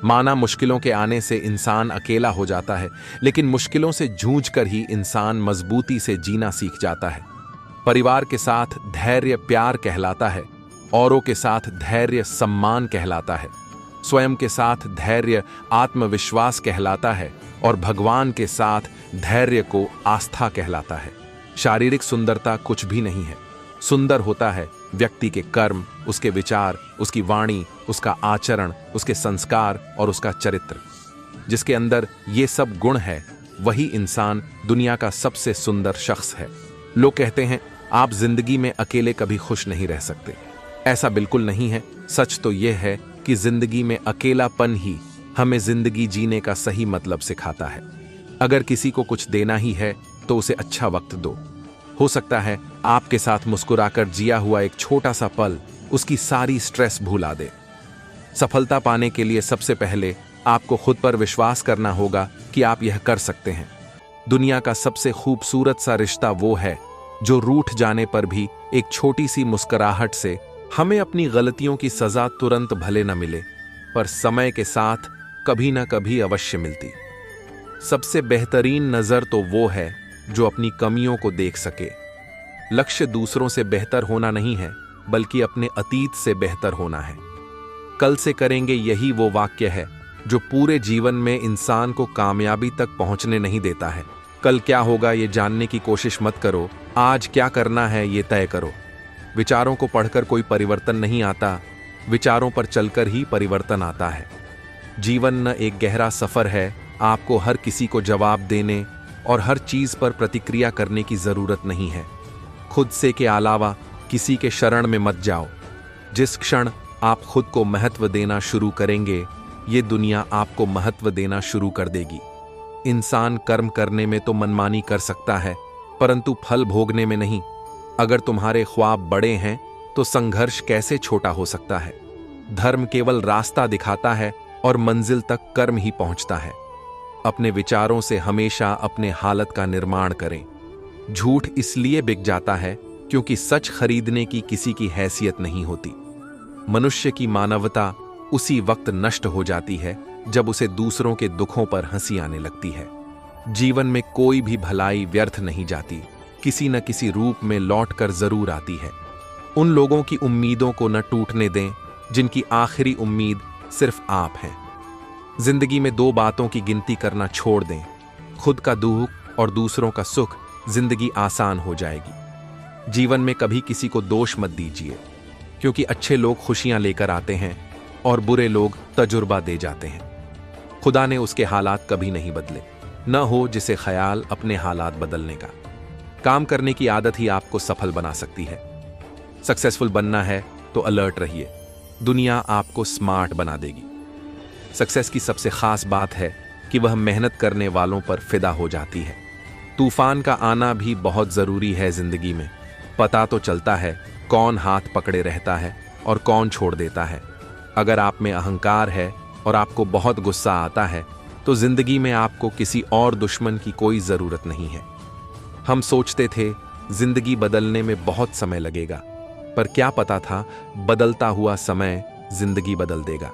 माना मुश्किलों के आने से इंसान अकेला हो जाता है, लेकिन मुश्किलों से जूझकर ही इंसान मजबूती से जीना सीख जाता है। परिवार के साथ धैर्य प्यार कहलाता है, औरों के साथ धैर्य सम्मान कहलाता है, स्वयं के साथ धैर्य आत्मविश्वास कहलाता है, और भगवान के साथ धैर्य को आस्था कहलाता है। शारीरिक सुंदरता कुछ भी नहीं है। सुंदर होता है व्यक्ति के कर्म, उसके विचार, उसकी वाणी, उसका आचरण, उसके संस्कार और उसका चरित्र। जिसके अंदर ये सब गुण है, वही इंसान दुनिया का सबसे सुंदर शख्स है। लोग कहते हैं आप जिंदगी में अकेले कभी खुश नहीं रह सकते। ऐसा बिल्कुल नहीं है। सच तो यह है कि जिंदगी में अकेलापन ही हमें जिंदगी जीने का सही मतलब सिखाता है। अगर किसी को कुछ देना ही है, तो उसे अच्छा वक्त दो। हो सकता है आपके साथ मुस्कुराकर जिया हुआ एक छोटा सा पल उसकी सारी स्ट्रेस भुला दे। सफलता पाने के लिए सबसे पहले आपको खुद पर विश्वास करना होगा कि आप यह कर सकते हैं। दुनिया का सबसे खूबसूरत सा रिश्ता वो है जो रूठ जाने पर भी एक छोटी सी मुस्कुराहट से हमें अपनी गलतियों की सजा तुरंत भले न मिले, पर समय के साथ कभी न कभी अवश्य मिलती। सबसे बेहतरीन नजर तो वो है जो अपनी कमियों को देख सके। लक्ष्य दूसरों से बेहतर होना नहीं है, बल्कि अपने अतीत से बेहतर होना है। कल से करेंगे यही वो वाक्य है जो पूरे जीवन में इंसान को कामयाबी तक पहुंचने नहीं देता है। कल क्या होगा ये जानने की कोशिश मत करो, आज क्या करना है ये तय करो। विचारों को पढ़कर कोई परिवर्तन नहीं आता, विचारों पर चलकर ही परिवर्तन आता है। जीवन न एक गहरा सफर है आपको हर किसी को जवाब देने और हर चीज पर प्रतिक्रिया करने की जरूरत नहीं है। खुद से के अलावा किसी के शरण में मत जाओ। जिस क्षण आप खुद को महत्व देना शुरू करेंगे, ये दुनिया आपको महत्व देना शुरू कर देगी। इंसान कर्म करने में तो मनमानी कर सकता है, परंतु फल भोगने में नहीं। अगर तुम्हारे ख्वाब बड़े हैं तो संघर्ष कैसे छोटा हो सकता है। धर्म केवल रास्ता दिखाता है और मंजिल तक कर्म ही पहुंचता है। अपने विचारों से हमेशा अपने हालत का निर्माण करें। झूठ इसलिए बिक जाता है क्योंकि सच खरीदने की किसी की हैसियत नहीं होती। मनुष्य की मानवता उसी वक्त नष्ट हो जाती है जब उसे दूसरों के दुखों पर हंसी आने लगती है। जीवन में कोई भी भलाई व्यर्थ नहीं जाती, किसी न किसी रूप में लौटकर जरूर आती है। उन लोगों की उम्मीदों को न टूटने दें जिनकी आखिरी उम्मीद सिर्फ आप हैं। जिंदगी में दो बातों की गिनती करना छोड़ दें, खुद का दुख और दूसरों का सुख। जिंदगी आसान हो जाएगी। जीवन में कभी किसी को दोष मत दीजिए, क्योंकि अच्छे लोग खुशियां लेकर आते हैं और बुरे लोग तजुर्बा दे जाते हैं। खुदा ने उसके हालात कभी नहीं बदले, न हो जिसे ख्याल अपने हालात बदलने का। काम करने की आदत ही आपको सफल बना सकती है। सक्सेसफुल बनना है तो अलर्ट रहिए, दुनिया आपको स्मार्ट बना देगी। सक्सेस की सबसे खास बात है कि वह मेहनत करने वालों पर फिदा हो जाती है। तूफान का आना भी बहुत जरूरी है जिंदगी में। पता तो चलता है कौन हाथ पकड़े रहता है और कौन छोड़ देता है। अगर आप में अहंकार है और आपको बहुत गुस्सा आता है तो जिंदगी में आपको किसी और दुश्मन की कोई जरूरत नहीं है। हम सोचते थे जिंदगी बदलने में बहुत समय लगेगा, पर क्या पता था बदलता हुआ समय जिंदगी बदल देगा।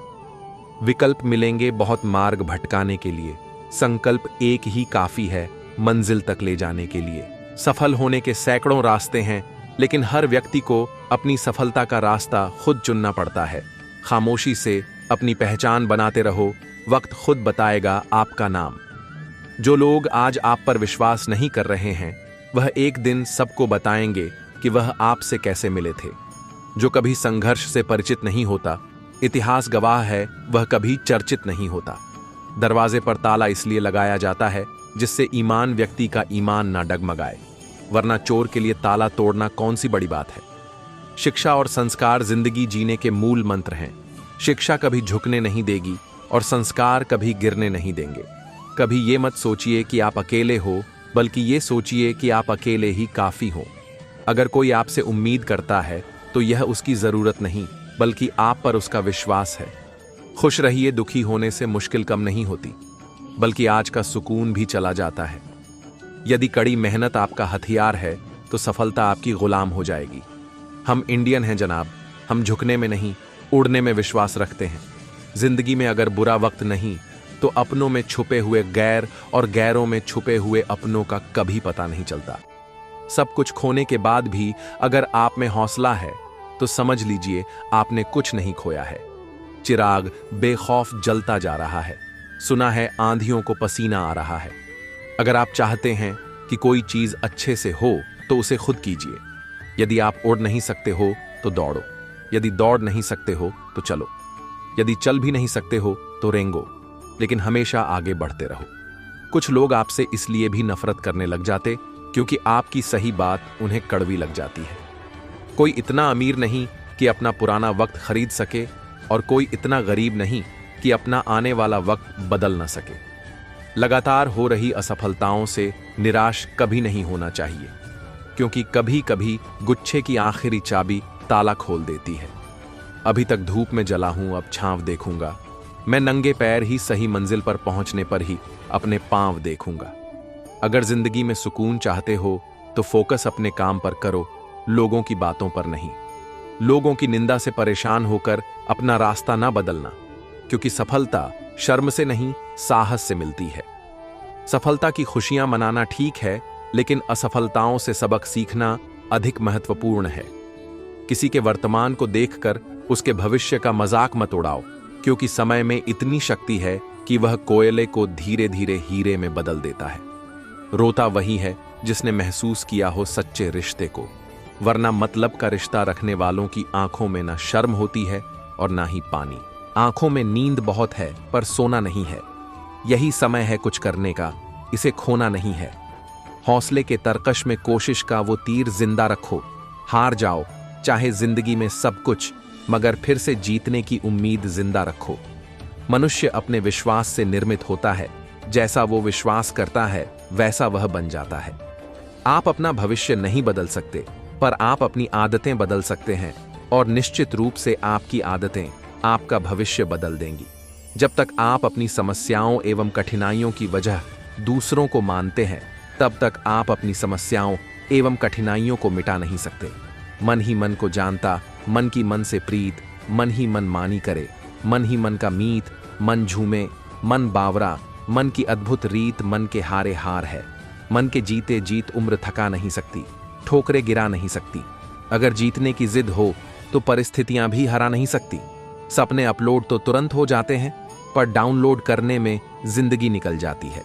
विकल्प मिलेंगे बहुत मार्ग भटकाने के लिए, संकल्प एक ही काफी है मंजिल तक ले जाने के लिए। सफल होने के सैकड़ों रास्ते हैं, लेकिन हर व्यक्ति को अपनी सफलता का रास्ता खुद चुनना पड़ता है। खामोशी से अपनी पहचान बनाते रहो, वक्त खुद बताएगा आपका नाम। जो लोग आज आप पर विश्वास नहीं कर रहे हैं, वह एक दिन सबको बताएंगे कि वह आपसे कैसे मिले थे। जो कभी संघर्ष से परिचित नहीं होता, इतिहास गवाह है वह कभी चर्चित नहीं होता। दरवाजे पर ताला इसलिए लगाया जाता है जिससे ईमान व्यक्ति का ईमान ना डगमगाए, वरना चोर के लिए ताला तोड़ना कौन सी बड़ी बात है। शिक्षा और संस्कार जिंदगी जीने के मूल मंत्र हैं। शिक्षा कभी झुकने नहीं देगी और संस्कार कभी गिरने नहीं देंगे। कभी ये मत सोचिए कि आप अकेले हो, बल्कि ये सोचिए कि आप अकेले ही काफी हो। अगर कोई आपसे उम्मीद करता है तो यह उसकी जरूरत नहीं, बल्कि आप पर उसका विश्वास है। खुश रहिए, दुखी होने से मुश्किल कम नहीं होती, बल्कि आज का सुकून भी चला जाता है। यदि कड़ी मेहनत आपका हथियार है तो सफलता आपकी गुलाम हो जाएगी। हम इंडियन हैं जनाब, हम झुकने में नहीं, उड़ने में विश्वास रखते हैं। जिंदगी में अगर बुरा वक्त नहीं तो अपनों में छुपे हुए गैर और गैरों में छुपे हुए अपनों का कभी पता नहीं चलता। सब कुछ खोने के बाद भी अगर आप में हौसला है तो समझ लीजिए आपने कुछ नहीं खोया है। चिराग बेखौफ जलता जा रहा है। सुना है आंधियों को पसीना आ रहा है। अगर आप चाहते हैं कि कोई चीज अच्छे से हो तो उसे खुद कीजिए। यदि आप उड़ नहीं सकते हो तो दौड़ो, यदि दौड़ नहीं सकते हो तो चलो, यदि चल भी नहीं सकते हो तो रेंगो, लेकिन हमेशा आगे बढ़ते रहो। कुछ लोग आपसे इसलिए भी नफरत करने लग जाते क्योंकि आपकी सही बात उन्हें कड़वी लग जाती है। कोई इतना अमीर नहीं कि अपना पुराना वक्त खरीद सके और कोई इतना गरीब नहीं कि अपना आने वाला वक्त बदल न सके। लगातार हो रही असफलताओं से निराश कभी नहीं होना चाहिए, क्योंकि कभी कभी गुच्छे की आखिरी चाबी ताला खोल देती है। अभी तक धूप में जला हूं, अब छांव देखूंगा। मैं नंगे पैर ही सही मंजिल पर पहुंचने पर ही अपने पांव देखूंगा। अगर जिंदगी में सुकून चाहते हो तो फोकस अपने काम पर करो, लोगों की बातों पर नहीं। लोगों की निंदा से परेशान होकर अपना रास्ता ना बदलना, क्योंकि सफलता शर्म से नहीं, साहस से मिलती है। सफलता की खुशियां मनाना ठीक है, लेकिन असफलताओं से सबक सीखना अधिक महत्वपूर्ण है। किसी के वर्तमान को देखकर उसके भविष्य का मजाक मत उड़ाओ, क्योंकि समय में इतनी शक्ति है कि वह कोयले को धीरे धीरे हीरे में बदल देता है। रोता वही है जिसने महसूस किया हो सच्चे रिश्ते को, वरना मतलब का रिश्ता रखने वालों की आंखों में ना शर्म होती है और ना ही पानी। आंखों में नींद बहुत है पर सोना नहीं है। यही समय है कुछ करने का, इसे खोना नहीं है। हौसले के तरकश में कोशिश का वो तीर जिंदा रखो। हार जाओ चाहे जिंदगी में सब कुछ, मगर फिर से जीतने की उम्मीद जिंदा रखो। मनुष्य अपने विश्वास से निर्मित होता है। जैसा वो विश्वास करता है वैसा वह बन जाता है। आप अपना भविष्य नहीं बदल सकते, पर आप अपनी आदतें बदल सकते हैं, और निश्चित रूप से आपकी आदतें आपका भविष्य बदल देंगी। जब तक आप अपनी समस्याओं एवं कठिनाइयों की वजह दूसरों को मानते हैं, तब तक आप अपनी समस्याओं एवं कठिनाइयों को मिटा नहीं सकते। मन ही मन को जानता, मन की मन से प्रीत, मन ही मन मानी करे, मन ही मन का मीत, मन झूमे, मन बावरा, मन की अद्भुत रीत, मन के हारे हार है। मन के जीते जीत उम्र थका नहीं सकती, ठोकरे गिरा नहीं सकती। अगर जीतने की जिद हो तो परिस्थितियां भी हरा नहीं सकती। सपने अपलोड तो तुरंत हो जाते हैं, पर डाउनलोड करने में जिंदगी निकल जाती है।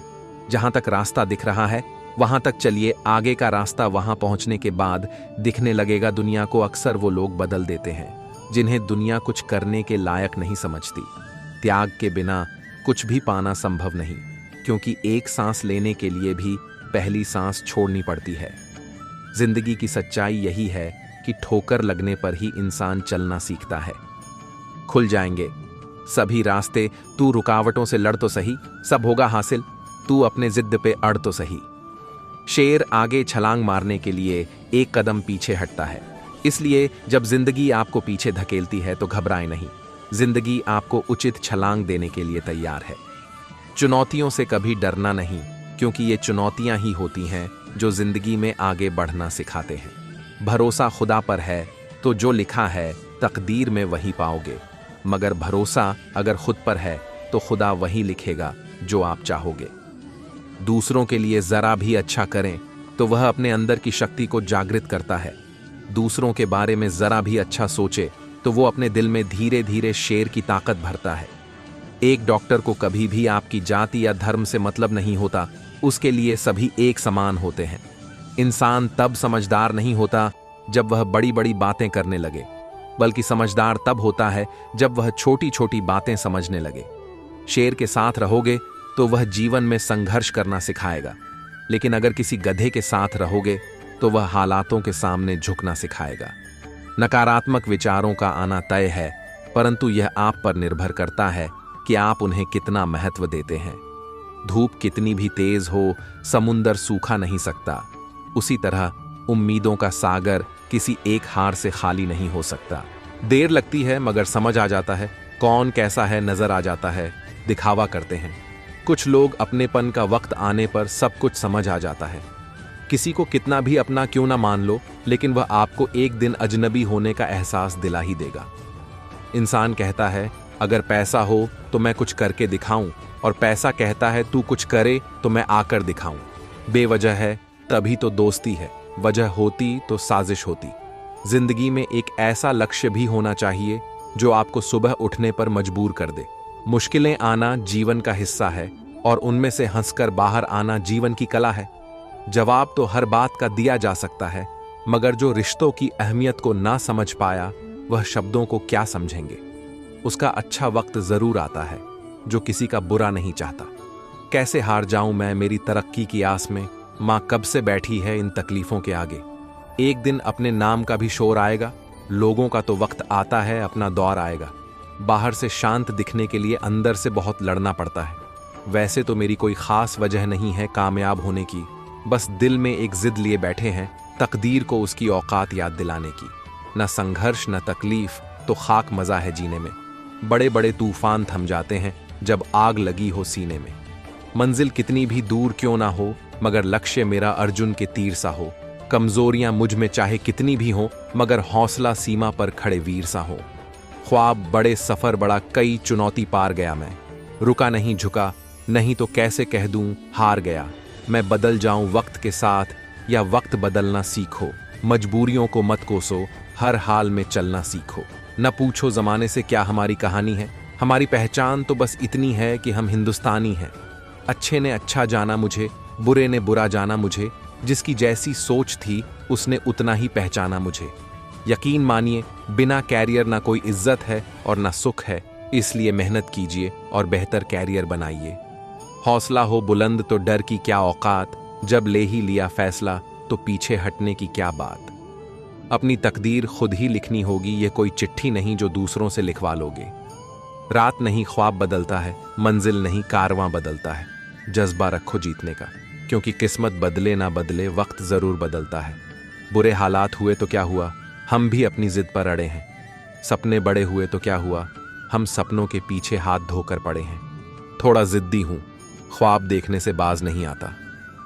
जहां तक रास्ता दिख रहा है वहां तक चलिए, आगे का रास्ता वहां पहुंचने के बाद दिखने लगेगा। दुनिया को अक्सर वो लोग बदल देते हैं जिन्हें दुनिया कुछ करने के लायक नहीं समझती। त्याग के बिना कुछ भी पाना संभव नहीं, क्योंकि एक सांस लेने के लिए भी पहली सांस छोड़नी पड़ती है। जिंदगी की सच्चाई यही है कि ठोकर लगने पर ही इंसान चलना सीखता है। खुल जाएंगे सभी रास्ते, तू रुकावटों से लड़ तो सही, सब होगा हासिल, तू अपने जिद पे अड़ तो सही। शेर आगे छलांग मारने के लिए एक कदम पीछे हटता है। इसलिए जब जिंदगी आपको पीछे धकेलती है तो घबराएं नहीं, जिंदगी आपको उचित छलांग देने के लिए तैयार है। चुनौतियों से कभी डरना नहीं, क्योंकि ये चुनौतियां ही होती हैं जो जिंदगी में आगे बढ़ना सिखाते हैं। भरोसा खुदा पर है तो जो लिखा है तकदीर में वही पाओगे, मगर भरोसा अगर खुद पर है तो खुदा वही लिखेगा जो आप चाहोगे। दूसरों के लिए जरा भी अच्छा करें तो वह अपने अंदर की शक्ति को जागृत करता है। दूसरों के बारे में जरा भी अच्छा सोचे तो वो अपने दिल में धीरे धीरे शेर की ताकत भरता है। एक डॉक्टर को कभी भी आपकी जाति या धर्म से मतलब नहीं होता, उसके लिए सभी एक समान होते हैं। इंसान तब समझदार नहीं होता जब वह बड़ी बड़ी बातें करने लगे, बल्कि समझदार तब होता है जब वह छोटी छोटी बातें समझने लगे। शेर के साथ रहोगे तो वह जीवन में संघर्ष करना सिखाएगा, लेकिन अगर किसी गधे के साथ रहोगे तो वह हालातों के सामने झुकना सिखाएगा। नकारात्मक विचारों का आना तय है, परंतु यह आप पर निर्भर करता है कि आप उन्हें कितना महत्व देते हैं। धूप कितनी भी तेज हो, समुंदर सूखा नहीं सकता। उसी तरह उम्मीदों का सागर किसी एक हार से खाली नहीं हो सकता। देर लगती है मगर समझ आ जाता है, कौन कैसा है नजर आ जाता है। दिखावा करते हैं कुछ लोग, अपनेपन का वक्त आने पर सब कुछ समझ आ जाता है। किसी को कितना भी अपना क्यों ना मान लो, लेकिन वह आपको एक दिन अजनबी होने का एहसास दिला ही देगा। इंसान कहता है अगर पैसा हो तो मैं कुछ करके दिखाऊं, और पैसा कहता है तू कुछ करे तो मैं आकर दिखाऊं। बेवजह है तभी तो दोस्ती है, वजह होती तो साजिश होती। जिंदगी में एक ऐसा लक्ष्य भी होना चाहिए जो आपको सुबह उठने पर मजबूर कर दे। मुश्किलें आना जीवन का हिस्सा है, और उनमें से हंसकर बाहर आना जीवन की कला है। जवाब तो हर बात का दिया जा सकता है, मगर जो रिश्तों की अहमियत को ना समझ पाया वह शब्दों को क्या समझेंगे। उसका अच्छा वक्त जरूर आता है जो किसी का बुरा नहीं चाहता। कैसे हार जाऊं मैं मेरी तरक्की की आस में, माँ कब से बैठी है इन तकलीफों के आगे। एक दिन अपने नाम का भी शोर आएगा, लोगों का तो वक्त आता है अपना दौर आएगा। बाहर से शांत दिखने के लिए अंदर से बहुत लड़ना पड़ता है। वैसे तो मेरी कोई खास वजह नहीं है कामयाब होने की, बस दिल में एक जिद लिए बैठे हैं तकदीर को उसकी औकात याद दिलाने की। न संघर्ष न तकलीफ तो खाक मजा है जीने में। बड़े बड़े तूफान थम जाते हैं जब आग लगी हो सीने में। मंजिल कितनी भी दूर क्यों ना हो, मगर लक्ष्य मेरा अर्जुन के तीर सा हो। कमजोरियां मुझ में चाहे कितनी भी हो, मगर हौसला सीमा पर खड़े वीर सा हो। ख्वाब बड़े सफर बड़ा कई चुनौती पार गया मैं, रुका नहीं झुका नहीं तो कैसे कह दूं हार गया। मैं बदल जाऊं वक्त के साथ या वक्त बदलना सीखो। मजबूरियों को मत कोसो, हर हाल में चलना सीखो। न पूछो जमाने से क्या हमारी कहानी है, हमारी पहचान तो बस इतनी है कि हम हिंदुस्तानी हैं। अच्छे ने अच्छा जाना मुझे, बुरे ने बुरा जाना मुझे। जिसकी जैसी सोच थी उसने उतना ही पहचाना मुझे। यकीन मानिए बिना कैरियर ना कोई इज्जत है और ना सुख है, इसलिए मेहनत कीजिए और बेहतर कैरियर बनाइए। हौसला हो बुलंद तो डर की क्या औकात, जब ले ही लिया फैसला तो पीछे हटने की क्या बात। अपनी तकदीर खुद ही लिखनी होगी, ये कोई चिट्ठी नहीं जो दूसरों से लिखवा लोगे। रात नहीं ख्वाब बदलता है, मंजिल नहीं कारवां बदलता है। जज्बा रखो जीतने का, क्योंकि किस्मत बदले ना बदले वक्त जरूर बदलता है। बुरे हालात हुए तो क्या हुआ, हम भी अपनी जिद पर अड़े हैं। सपने बड़े हुए तो क्या हुआ, हम सपनों के पीछे हाथ धोकर पड़े हैं। थोड़ा जिद्दी हूं, ख्वाब देखने से बाज नहीं आता।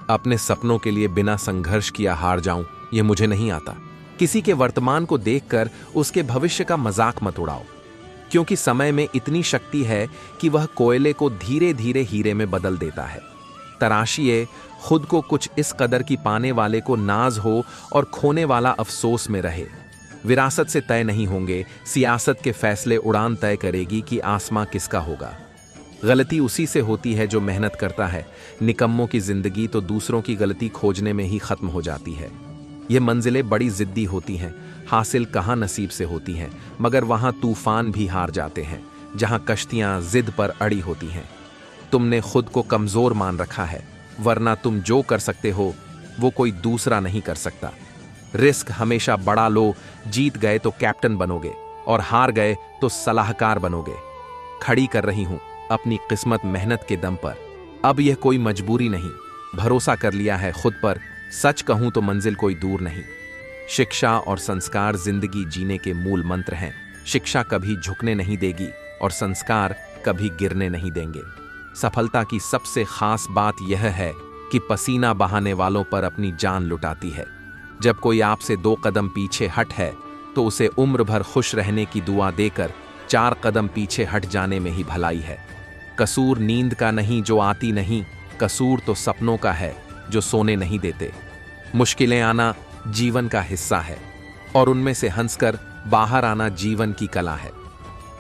अपने सपनों के लिए बिना संघर्ष किया हार जाऊं, ये मुझे नहीं आता। किसी के वर्तमान को देखकर उसके भविष्य का मजाक मत उड़ाओ, क्योंकि समय में इतनी शक्ति है कि वह कोयले को धीरे धीरे हीरे में बदल देता है। तराशिए खुद को कुछ इस कदर की पाने वाले को नाज हो और खोने वाला अफसोस में रहे। विरासत से तय नहीं होंगे, सियासत के फैसले उड़ान तय करेगी कि आसमां किसका होगा। गलती उसी से होती है जो मेहनत करता है। निकम्मों की जिंदगी तो दूसरों की गलती खोजने में ही खत्म हो जाती है। ये मंजिलें बड़ी जिद्दी होती हैं, हासिल कहाँ नसीब से होती हैं, मगर वहाँ तूफान भी हार जाते हैं जहाँ कश्तियाँ जिद पर अड़ी होती हैं। तुमने खुद को कमज़ोर मान रखा है, वरना तुम जो कर सकते हो वो कोई दूसरा नहीं कर सकता। रिस्क हमेशा बड़ा लो, जीत गए तो कैप्टन बनोगे और हार गए तो सलाहकार बनोगे। खड़ी कर रही हूं अपनी किस्मत मेहनत के दम पर। अब यह कोई मजबूरी नहीं, भरोसा कर लिया है खुद पर। सच कहूं तो मंजिल कोई दूर नहीं। शिक्षा और संस्कार जिंदगी जीने के मूल मंत्र हैं। शिक्षा कभी झुकने नहीं देगी और संस्कार कभी गिरने नहीं देंगे। सफलता की सबसे खास बात यह है कि पसीना बहाने वालों पर अपनी जान लुटाती है। जब कोई आपसे 2 कदम पीछे हट है तो उसे उम्र भर खुश रहने की दुआ देकर 4 कदम पीछे हट जाने में ही भलाई है। कसूर नींद का नहीं जो आती नहीं, कसूर तो सपनों का है जो सोने नहीं देते। मुश्किलें आना जीवन का हिस्सा है और उनमें से हंसकर बाहर आना जीवन की कला है।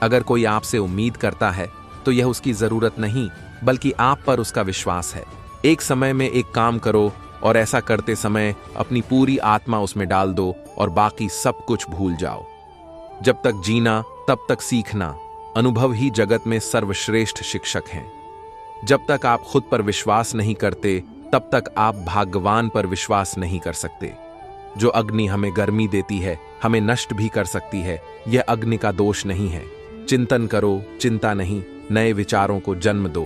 अगर कोई आपसे उम्मीद करता है तो यह उसकी जरूरत नहीं, बल्कि आप पर उसका विश्वास है। एक समय में एक काम करो और ऐसा करते समय अपनी पूरी आत्मा उसमें डाल दो और बाकी सब कुछ भूल जाओ। जब तक जीना तब तक सीखना, अनुभव ही जगत में सर्वश्रेष्ठ शिक्षक हैं। जब तक आप खुद पर विश्वास नहीं करते तब तक आप भाग्यवान पर विश्वास नहीं कर सकते। जो अग्नि हमें गर्मी देती है हमें नष्ट भी कर सकती है, यह अग्नि का दोष नहीं है। चिंतन करो, चिंता नहीं, नए विचारों को जन्म दो।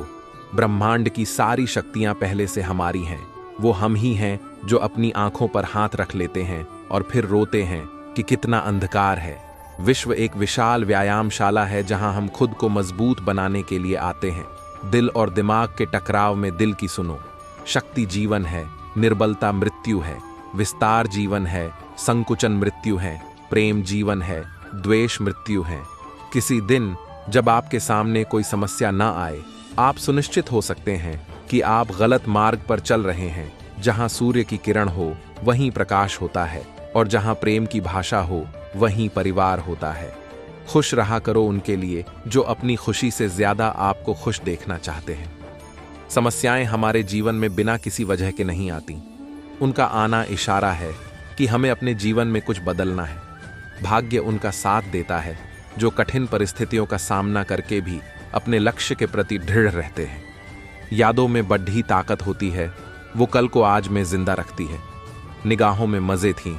ब्रह्मांड की सारी शक्तियां पहले से हमारी हैं। वो हम ही हैं जो अपनी आंखों पर हाथ रख लेते हैं और फिर रोते हैं कि कितना अंधकार है। विश्व एक विशाल व्यायामशाला है जहां हम खुद को मजबूत बनाने के लिए आते हैं। दिल और दिमाग के टकराव में दिल की सुनो। शक्ति जीवन है, निर्बलता मृत्यु है। विस्तार जीवन है, संकुचन मृत्यु है। प्रेम जीवन है, द्वेष मृत्यु है। किसी दिन जब आपके सामने कोई समस्या ना आए, आप सुनिश्चित हो सकते हैं कि आप गलत मार्ग पर चल रहे हैं। जहां सूर्य की किरण हो वहीं प्रकाश होता है और जहां प्रेम की भाषा हो वहीं परिवार होता है। खुश रहा करो उनके लिए जो अपनी खुशी से ज्यादा आपको खुश देखना चाहते हैं। समस्याएं हमारे जीवन में बिना किसी वजह के नहीं आती। उनका आना इशारा है कि हमें अपने जीवन में कुछ बदलना है। भाग्य उनका साथ देता है जो कठिन परिस्थितियों का सामना करके भी अपने लक्ष्य के प्रति दृढ़ रहते हैं। यादों में बढ़ी ताकत होती है, वो कल को आज में जिंदा रखती है। निगाहों में मजे थीं,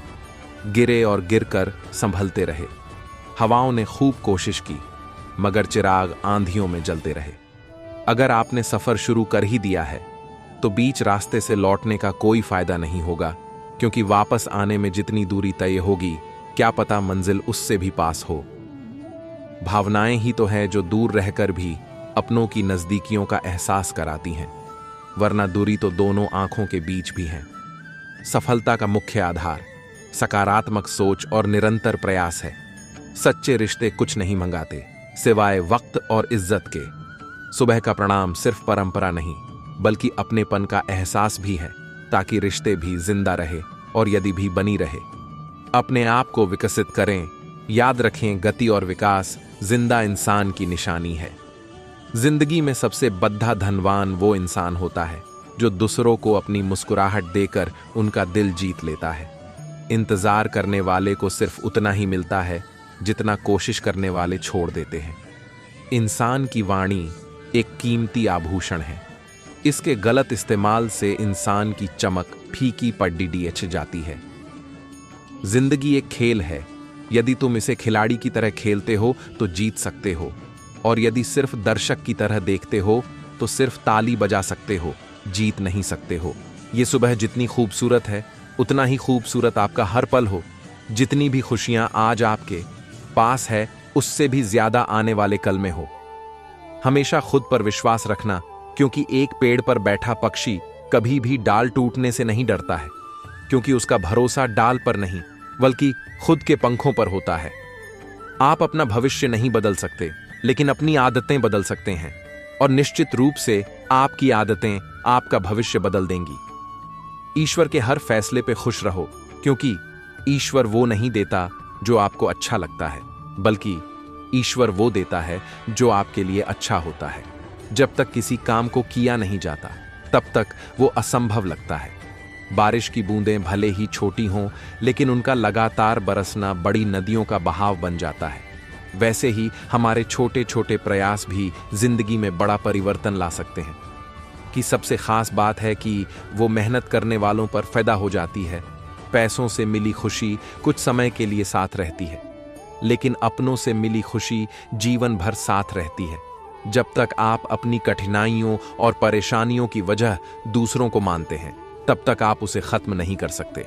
गिरे और गिरकर संभलते रहे। हवाओं ने खूब कोशिश की, मगर चिराग आंधियों में जलते रहे। अगर आपने सफर शुरू कर ही दिया है तो बीच रास्ते से लौटने का कोई फायदा नहीं होगा, क्योंकि वापस आने में जितनी दूरी तय होगी क्या पता मंजिल उससे भी पास हो। भावनाएं ही तो है जो दूर रहकर भी अपनों की नजदीकियों का एहसास कराती हैं, वरना दूरी तो दोनों आंखों के बीच भी है। सफलता का मुख्य आधार सकारात्मक सोच और निरंतर प्रयास है। सच्चे रिश्ते कुछ नहीं मंगाते सिवाय वक्त और इज्जत के। सुबह का प्रणाम सिर्फ परंपरा नहीं बल्कि अपनेपन का एहसास भी है, ताकि रिश्ते भी जिंदा रहे और यदि भी बनी रहे। अपने आप को विकसित करें। याद रखें, गति और विकास जिंदा इंसान की निशानी है। जिंदगी में सबसे बद्धा धनवान वो इंसान होता है जो दूसरों को अपनी मुस्कुराहट देकर उनका दिल जीत लेता है। इंतजार करने वाले को सिर्फ उतना ही मिलता है जितना कोशिश करने वाले छोड़ देते हैं। इंसान की वाणी एक कीमती आभूषण है। इसके गलत इस्तेमाल से इंसान की चमक फीकी पड़ जाती है। जिंदगी एक खेल है। यदि तुम इसे खिलाड़ी की तरह खेलते हो तो जीत सकते हो, और यदि सिर्फ दर्शक की तरह देखते हो तो सिर्फ ताली बजा सकते हो, जीत नहीं सकते हो। ये सुबह जितनी खूबसूरत है उतना ही खूबसूरत आपका हर पल हो। जितनी भी खुशियां आज आपके पास है उससे भी ज्यादा आने वाले कल में हो। हमेशा खुद पर विश्वास रखना, क्योंकि एक पेड़ पर बैठा पक्षी कभी भी डाल टूटने से नहीं डरता है, क्योंकि उसका भरोसा डाल पर नहीं बल्कि खुद के पंखों पर होता है। आप अपना भविष्य नहीं बदल सकते, लेकिन अपनी आदतें बदल सकते हैं, और निश्चित रूप से आपकी आदतें आपका भविष्य बदल देंगी। ईश्वर के हर फैसले पे खुश रहो, क्योंकि ईश्वर वो नहीं देता जो आपको अच्छा लगता है, बल्कि ईश्वर वो देता है जो आपके लिए अच्छा होता है। जब तक किसी काम को किया नहीं जाता तब तक वो असंभव लगता है। बारिश की बूंदें भले ही छोटी हों, लेकिन उनका लगातार बरसना बड़ी नदियों का बहाव बन जाता है। वैसे ही हमारे छोटे छोटे प्रयास भी जिंदगी में बड़ा परिवर्तन ला सकते हैं। कि सबसे खास बात है कि वो मेहनत करने वालों पर पैदा हो जाती है। पैसों से मिली खुशी कुछ समय के लिए साथ रहती है, लेकिन अपनों से मिली खुशी जीवन भर साथ रहती है। जब तक आप अपनी कठिनाइयों और परेशानियों की वजह दूसरों को मानते हैं, तब तक आप उसे खत्म नहीं कर सकते।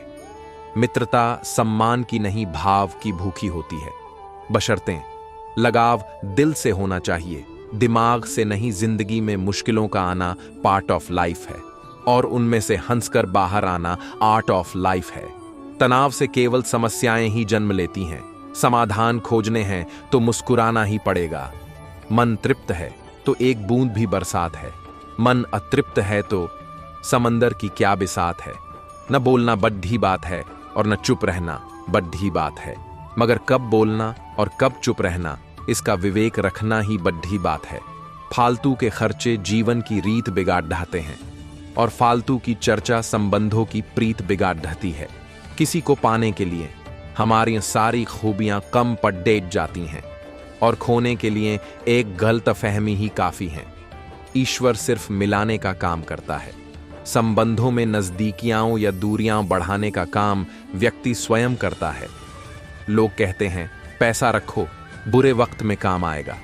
मित्रता सम्मान की नहीं, भाव की भूखी होती है। बशर्ते लगाव दिल से होना चाहिए, दिमाग से नहीं। जिंदगी में मुश्किलों का आना पार्ट ऑफ लाइफ है, और उनमें से हंसकर बाहर आना आर्ट ऑफ लाइफ है। तनाव से केवल समस्याएं ही जन्म लेती हैं। समाधान खोजने हैं तो मुस्कुराना ही पड़ेगा। मन तृप्त है तो एक बूंद भी बरसात है, मन अतृप्त है तो समंदर की क्या बिसात है। न बोलना बड्ढी बात है और न चुप रहना बड्ढी बात है, मगर कब बोलना और कब चुप रहना, इसका विवेक रखना ही बड्ढी बात है। फालतू के खर्चे जीवन की रीत बिगाड़ ढाते हैं, और फालतू की चर्चा संबंधों की प्रीत बिगाड़ ढाती है। किसी को पाने के लिए हमारी सारी खूबियां कम पड़ जाती हैं, और खोने के लिए एक गलतफहमी ही काफी है। ईश्वर सिर्फ मिलाने का काम करता है। संबंधों में नजदीकियां या दूरियां बढ़ाने का काम व्यक्ति स्वयं करता है। लोग कहते हैं पैसा रखो, बुरे वक्त में काम आएगा।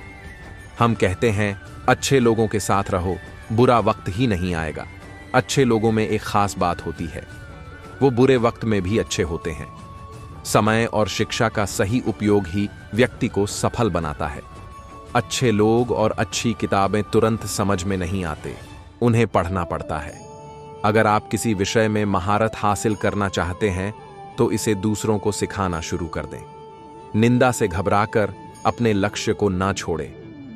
हम कहते हैं अच्छे लोगों के साथ रहो, बुरा वक्त ही नहीं आएगा। अच्छे लोगों में एक खास बात होती है, वो बुरे वक्त में भी अच्छे होते हैं। समय और शिक्षा का सही उपयोग ही व्यक्ति को सफल बनाता है। अच्छे लोग और अच्छी किताबें तुरंत समझ में नहीं आते, उन्हें पढ़ना पड़ता है। अगर आप किसी विषय में महारत हासिल करना चाहते हैं तो इसे दूसरों को सिखाना शुरू कर दें। निंदा से घबराकर अपने लक्ष्य को ना छोड़ें,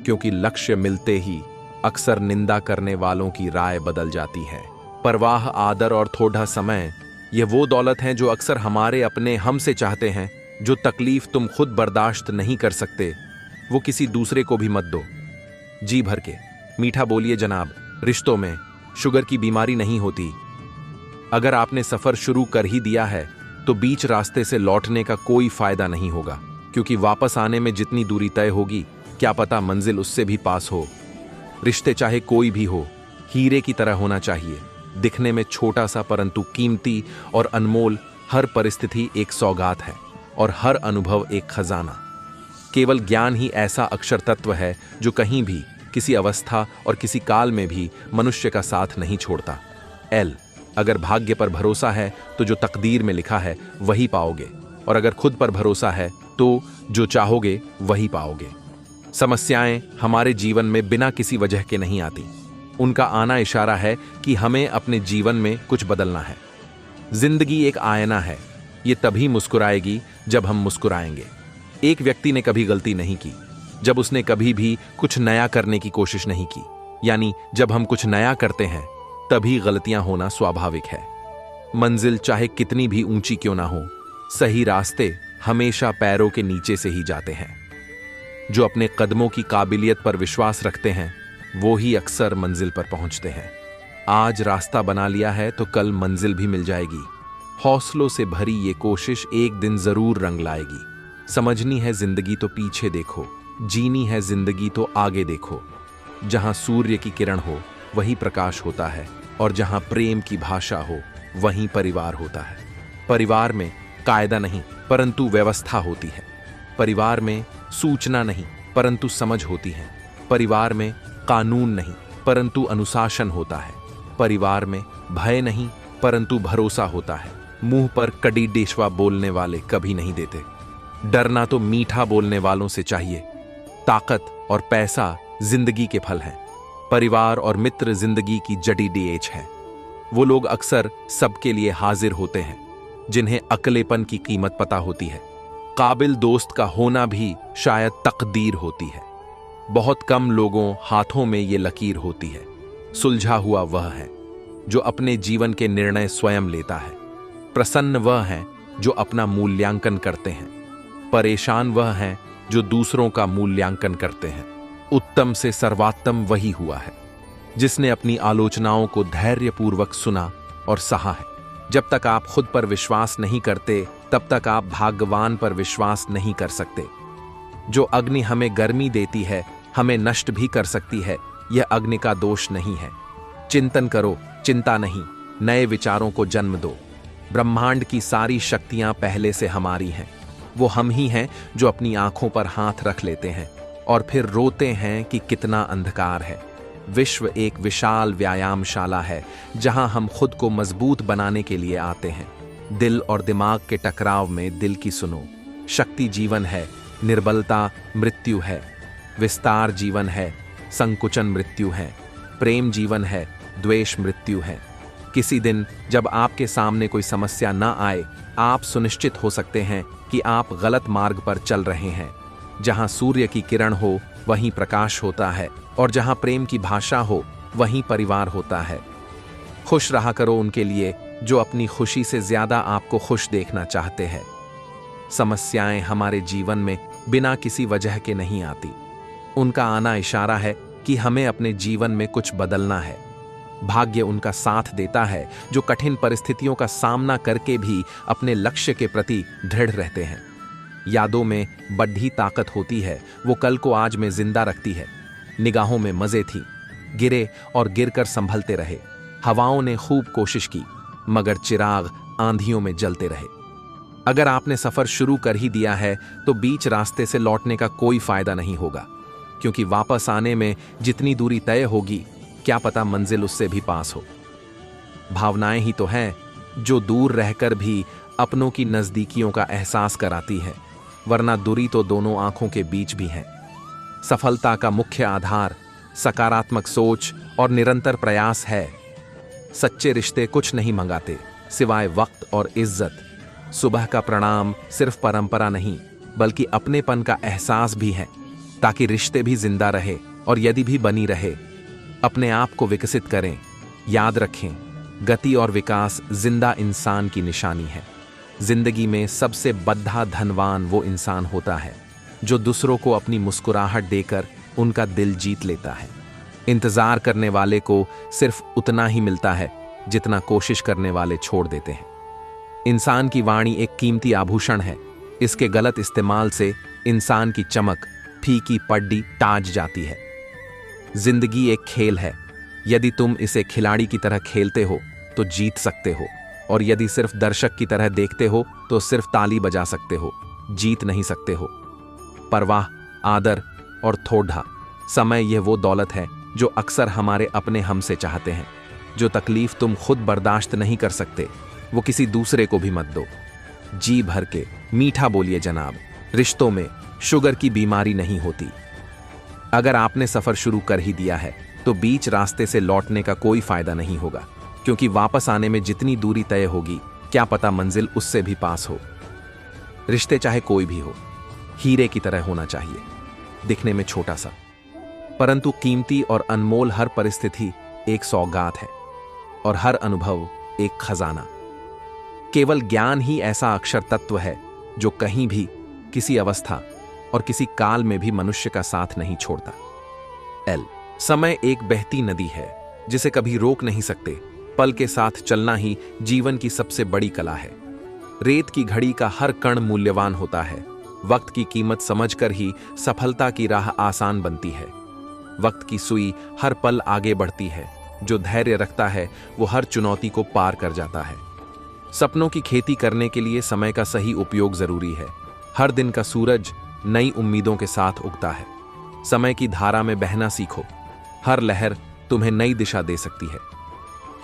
क्योंकि लक्ष्य मिलते ही अक्सर निंदा करने वालों की राय बदल जाती है। परवाह, आदर और थोड़ा समय, ये वो दौलत हैं जो अक्सर हमारे अपने हमसे चाहते हैं। जो तकलीफ तुम खुद बर्दाश्त नहीं कर सकते, वो किसी दूसरे को भी मत दो। जी भर के मीठा बोलिए जनाब। रिश्तों में शुगर की बीमारी नहीं होती। अगर आपने सफर शुरू कर ही दिया है तो बीच रास्ते से लौटने का कोई फायदा नहीं होगा, क्योंकि वापस आने में जितनी दूरी तय होगी, क्या पता मंजिल उससे भी पास हो। रिश्ते चाहे कोई भी हो, हीरे की तरह होना चाहिए, दिखने में छोटा सा परंतु कीमती और अनमोल। हर परिस्थिति एक सौगात है और हर अनुभव एक खजाना। केवल ज्ञान ही ऐसा अक्षर तत्व है जो कहीं भी, किसी अवस्था और किसी काल में भी मनुष्य का साथ नहीं छोड़ता। अगर भाग्य पर भरोसा है तो जो तकदीर में लिखा है वही पाओगे, और अगर खुद पर भरोसा है तो जो चाहोगे वही पाओगे। समस्याएं हमारे जीवन में बिना किसी वजह के नहीं आती, उनका आना इशारा है कि हमें अपने जीवन में कुछ बदलना है। जिंदगी एक आईना है, ये तभी मुस्कुराएगी जब हम मुस्कुराएंगे। एक व्यक्ति ने कभी गलती नहीं की जब उसने कभी भी कुछ नया करने की कोशिश नहीं की। यानी जब हम कुछ नया करते हैं तभी गलतियां होना स्वाभाविक है। मंजिल चाहे कितनी भी ऊंची क्यों ना हो, सही रास्ते हमेशा पैरों के नीचे से ही जाते हैं। जो अपने कदमों की काबिलियत पर विश्वास रखते हैं वो ही अक्सर मंजिल पर पहुंचते हैं। आज रास्ता बना लिया है तो कल मंजिल भी मिल जाएगी। हौसलों से भरी ये कोशिश एक दिन जरूर रंग लाएगी। समझनी है जिंदगी तो पीछे देखो, जीनी है जिंदगी तो आगे देखो। जहां सूर्य की किरण हो वही प्रकाश होता है, और जहां प्रेम की भाषा हो वहीं परिवार होता है। परिवार में कायदा नहीं परंतु व्यवस्था होती है। परिवार में सूचना नहीं परंतु समझ होती है। परिवार में कानून नहीं परंतु अनुशासन होता है। परिवार में भय नहीं परंतु भरोसा होता है। मुंह पर कड़ी डेशवा बोलने वाले कभी नहीं देते। डरना तो मीठा बोलने वालों से चाहिए। ताकत और पैसा जिंदगी के फल हैं। परिवार और मित्र जिंदगी की जड़ी डीएच है। वो लोग अक्सर सबके लिए हाजिर होते हैं जिन्हें अकेलेपन की कीमत पता होती है। काबिल दोस्त का होना भी शायद तकदीर होती है। बहुत कम लोगों हाथों में ये लकीर होती है। सुलझा हुआ वह है जो अपने जीवन के निर्णय स्वयं लेता है। प्रसन्न वह है जो अपना मूल्यांकन करते हैं। परेशान वह है जो दूसरों का मूल्यांकन करते हैं। उत्तम से सर्वोत्तम वही हुआ है जिसने अपनी आलोचनाओं को धैर्यपूर्वक सुना और सहा है। जब तक आप खुद पर विश्वास नहीं करते तब तक आप भगवान पर विश्वास नहीं कर सकते। जो अग्नि हमें गर्मी देती है हमें नष्ट भी कर सकती है। यह अग्नि का दोष नहीं है। चिंतन करो, चिंता नहीं। नए विचारों को जन्म दो। ब्रह्मांड की सारी शक्तियां पहले से हमारी हैं। वो हम ही हैं जो अपनी आंखों पर हाथ रख लेते हैं और फिर रोते हैं कि कितना अंधकार है। विश्व एक विशाल व्यायामशाला है जहां हम खुद को मजबूत बनाने के लिए आते हैं। दिल और दिमाग के टकराव में दिल की सुनो। शक्ति जीवन है, निर्बलता मृत्यु है। विस्तार जीवन है, संकुचन मृत्यु है। प्रेम जीवन है, द्वेष मृत्यु है। किसी दिन जब आपके सामने कोई समस्या ना आए, आप सुनिश्चित हो सकते हैं कि आप गलत मार्ग पर चल रहे हैं। जहां सूर्य की किरण हो वहीं प्रकाश होता है, और जहां प्रेम की भाषा हो वहीं परिवार होता है। खुश रहा करो उनके लिए जो अपनी खुशी से ज्यादा आपको खुश देखना चाहते हैं। समस्याएं हमारे जीवन में बिना किसी वजह के नहीं आती। उनका आना इशारा है कि हमें अपने जीवन में कुछ बदलना है। भाग्य उनका साथ देता है जो कठिन परिस्थितियों का सामना करके भी अपने लक्ष्य के प्रति दृढ़ रहते हैं। यादों में बड़ी ताकत होती है, वो कल को आज में जिंदा रखती है। निगाहों में मजे थी, गिरे और गिरकर संभलते रहे। हवाओं ने खूब कोशिश की मगर चिराग आंधियों में जलते रहे। अगर आपने सफर शुरू कर ही दिया है तो बीच रास्ते से लौटने का कोई फायदा नहीं होगा, क्योंकि वापस आने में जितनी दूरी तय होगी क्या पता मंजिल उससे भी पास हो। भावनाएं ही तो हैं जो दूर रहकर भी अपनों की नजदीकियों का एहसास कराती है, वरना दूरी तो दोनों आंखों के बीच भी है। सफलता का मुख्य आधार सकारात्मक सोच और निरंतर प्रयास है। सच्चे रिश्ते कुछ नहीं मंगाते सिवाय वक्त और इज्जत। सुबह का प्रणाम सिर्फ परंपरा नहीं बल्कि अपनेपन का एहसास भी है, ताकि रिश्ते भी जिंदा रहे और यदि भी बनी रहे। अपने आप को विकसित करें। याद रखें, गति और विकास जिंदा इंसान की निशानी है। जिंदगी में सबसे बद्धा धनवान वो इंसान होता है जो दूसरों को अपनी मुस्कुराहट देकर उनका दिल जीत लेता है। इंतजार करने वाले को सिर्फ उतना ही मिलता है जितना कोशिश करने वाले छोड़ देते हैं। इंसान की वाणी एक कीमती आभूषण है। इसके गलत इस्तेमाल से इंसान की चमक फीकी पड्डी ताज जाती है। जिंदगी एक खेल है। यदि तुम इसे खिलाड़ी की तरह खेलते हो तो जीत सकते हो, और यदि सिर्फ दर्शक की तरह देखते हो तो सिर्फ ताली बजा सकते हो, जीत नहीं सकते हो। परवाह, आदर और थोड़ा समय यह वो दौलत है जो अक्सर हमारे अपने हमसे चाहते हैं। जो तकलीफ तुम खुद बर्दाश्त नहीं कर सकते वो किसी दूसरे को भी मत दो। जी भर के मीठा बोलिए जनाब। रिश्तों में शुगर की बीमारी नहीं होती। अगर आपने सफर शुरू कर ही दिया है तो बीच रास्ते से लौटने का कोई फायदा नहीं होगा, क्योंकि वापस आने में जितनी दूरी तय होगी क्या पता मंजिल उससे भी पास हो। रिश्ते चाहे कोई भी हो, हीरे की तरह होना चाहिए, दिखने में छोटा सा परंतु कीमती और अनमोल। हर परिस्थिति एक सौगात है और हर अनुभव एक खजाना। केवल ज्ञान ही ऐसा अक्षर तत्व है जो कहीं भी, किसी अवस्था और किसी काल में भी मनुष्य का साथ नहीं छोड़ता। समय एक बहती नदी है जिसे कभी रोक नहीं सकते। पल के साथ चलना ही जीवन की सबसे बड़ी कला है। रेत की घड़ी का हर कण मूल्यवान होता है। वक्त की कीमत समझकर ही सफलता की राह आसान बनती है। वक्त की सुई हर पल आगे बढ़ती है जो धैर्य रखता है वो हर चुनौती को पार कर जाता है। सपनों की खेती करने के लिए समय का सही उपयोग जरूरी है। हर दिन का सूरज नई उम्मीदों के साथ उगता है। समय की धारा में बहना सीखो। हर लहर तुम्हें नई दिशा दे सकती है।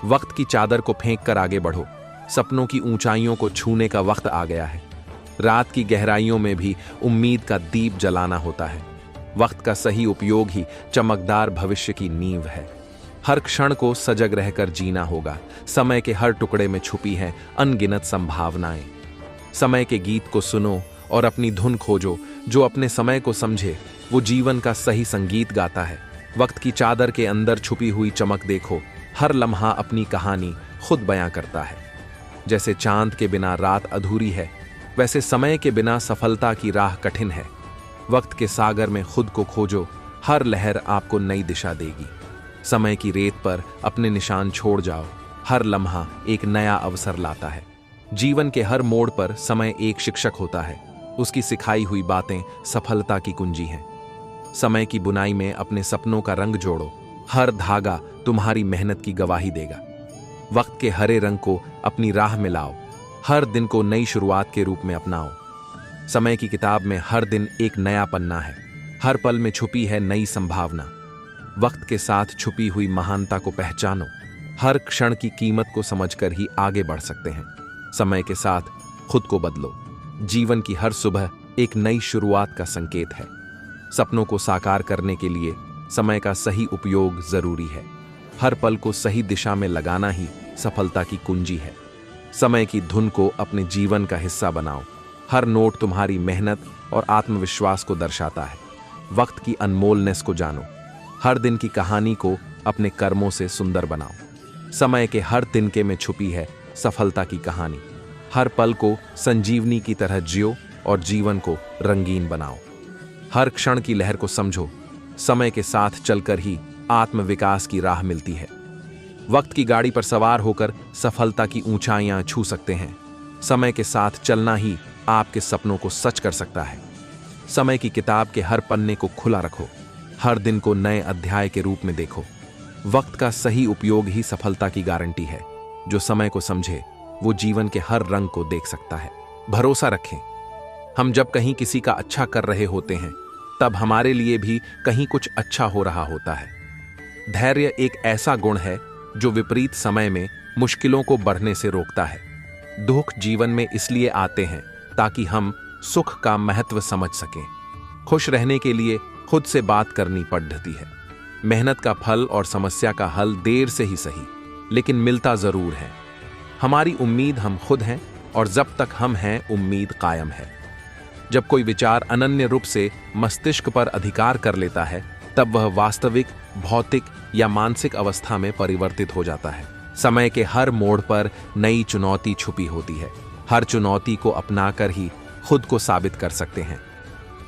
वक्त की चादर को फेंक कर आगे बढ़ो। सपनों की ऊंचाइयों को छूने का वक्त आ गया है। रात की गहराइयों में भी उम्मीद का दीप जलाना होता है। वक्त का सही उपयोग ही चमकदार भविष्य की नींव है। हर क्षण को सजग रहकर जीना होगा। समय के हर टुकड़े में छुपी हैं अनगिनत संभावनाएं। समय के गीत को सुनो और अपनी धुन खोजो। जो अपने समय को समझे वो जीवन का सही संगीत गाता है। वक्त की चादर के अंदर छुपी हुई चमक देखो। हर लम्हा अपनी कहानी खुद बयां करता है। जैसे चांद के बिना रात अधूरी है, वैसे समय के बिना सफलता की राह कठिन है। वक्त के सागर में खुद को खोजो। हर लहर आपको नई दिशा देगी। समय की रेत पर अपने निशान छोड़ जाओ। हर लम्हा एक नया अवसर लाता है। जीवन के हर मोड़ पर समय एक शिक्षक होता है। उसकी सिखाई हुई बातें सफलता की कुंजी हैं। समय की बुनाई में अपने सपनों का रंग जोड़ो। हर धागा तुम्हारी मेहनत की गवाही देगा। वक्त के हरे रंग को अपनी राह में लाओ। हर दिन को नई शुरुआत के रूप में अपनाओ। समय की किताब में हर दिन एक नया पन्ना है। हर पल में छुपी है नई संभावना। वक्त के साथ छुपी हुई महानता को पहचानो। हर क्षण की कीमत को समझकर ही आगे बढ़ सकते हैं। समय के साथ खुद को बदलो। जीवन की हर सुबह एक नई शुरुआत का संकेत है। सपनों को साकार करने के लिए समय का सही उपयोग जरूरी है। हर पल को सही दिशा में लगाना ही सफलता की कुंजी है। समय की धुन को अपने जीवन का हिस्सा बनाओ। हर नोट तुम्हारी मेहनत और आत्मविश्वास को दर्शाता है। वक्त की अनमोलनेस को जानो। हर दिन की कहानी को अपने कर्मों से सुंदर बनाओ। समय के हर तिनके में छुपी है सफलता की कहानी। हर पल को संजीवनी की तरह जियो और जीवन को रंगीन बनाओ। हर क्षण की लहर को समझो। समय के साथ चलकर ही आत्मविकास की राह मिलती है। वक्त की गाड़ी पर सवार होकर सफलता की ऊंचाइयां छू सकते हैं। समय के साथ चलना ही आपके सपनों को सच कर सकता है। समय की किताब के हर पन्ने को खुला रखो। हर दिन को नए अध्याय के रूप में देखो। वक्त का सही उपयोग ही सफलता की गारंटी है। जो समय को समझे वो जीवन के हर रंग को देख सकता है। भरोसा रखें। हम जब कहीं किसी का अच्छा कर रहे होते हैं तब हमारे लिए भी कहीं कुछ अच्छा हो रहा होता है। धैर्य एक ऐसा गुण है जो विपरीत समय में मुश्किलों को बढ़ने से रोकता है। दुख जीवन में इसलिए आते हैं ताकि हम सुख का महत्व समझ सकें। खुश रहने के लिए खुद से बात करनी पड़ती है। मेहनत का फल और समस्या का हल देर से ही सही, लेकिन मिलता जरूर है। हमारी उम्मीद हम खुद हैं और जब तक हम हैं उम्मीद कायम है। जब कोई विचार अनन्य रूप से मस्तिष्क पर अधिकार कर लेता है तब वह वास्तविक, भौतिक या मानसिक अवस्था में परिवर्तित हो जाता है। समय के हर मोड़ पर नई चुनौती छुपी होती है। हर चुनौती को अपनाकर ही खुद को साबित कर सकते हैं।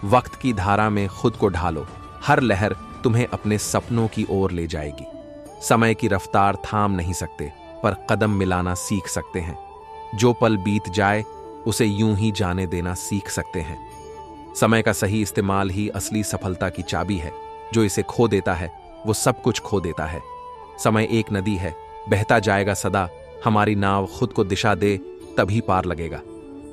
वक्त की धारा में खुद को ढालो। हर लहर तुम्हें अपने सपनों की ओर ले जाएगी। समय की रफ्तार थाम नहीं सकते, पर कदम मिलाना सीख सकते हैं। जो पल बीत जाए उसे यूं ही जाने देना सीख सकते हैं। समय का सही इस्तेमाल ही असली सफलता की चाबी है। जो इसे खो देता है वो सब कुछ खो देता है। समय एक नदी है, बहता जाएगा सदा। हमारी नाव खुद को दिशा दे तभी पार लगेगा।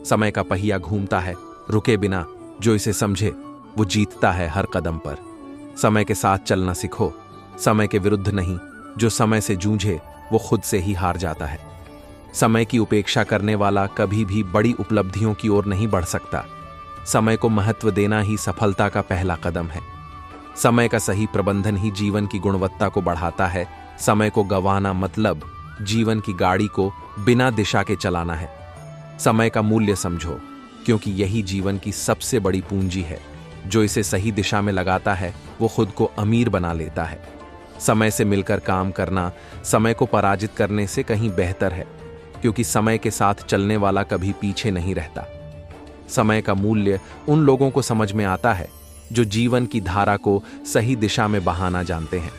समय का पहिया घूमता है रुके बिना। जो इसे समझे वो जीतता है हर कदम पर। समय के साथ चलना सीखो, समय के विरुद्ध नहीं। जो समय से जूझे वो खुद से ही हार जाता है। समय की उपेक्षा करने वाला कभी भी बड़ी उपलब्धियों की ओर नहीं बढ़ सकता। समय को महत्व देना ही सफलता का पहला कदम है। समय का सही प्रबंधन ही जीवन की गुणवत्ता को बढ़ाता है। समय को गंवाना मतलब जीवन की गाड़ी को बिना दिशा के चलाना है। समय का मूल्य समझो, क्योंकि यही जीवन की सबसे बड़ी पूंजी है। जो इसे सही दिशा में लगाता है वो खुद को अमीर बना लेता है। समय से मिलकर काम करना समय को पराजित करने से कहीं बेहतर है, क्योंकि समय के साथ चलने वाला कभी पीछे नहीं रहता। समय का मूल्य उन लोगों को समझ में आता है जो जीवन की धारा को सही दिशा में बहाना जानते हैं।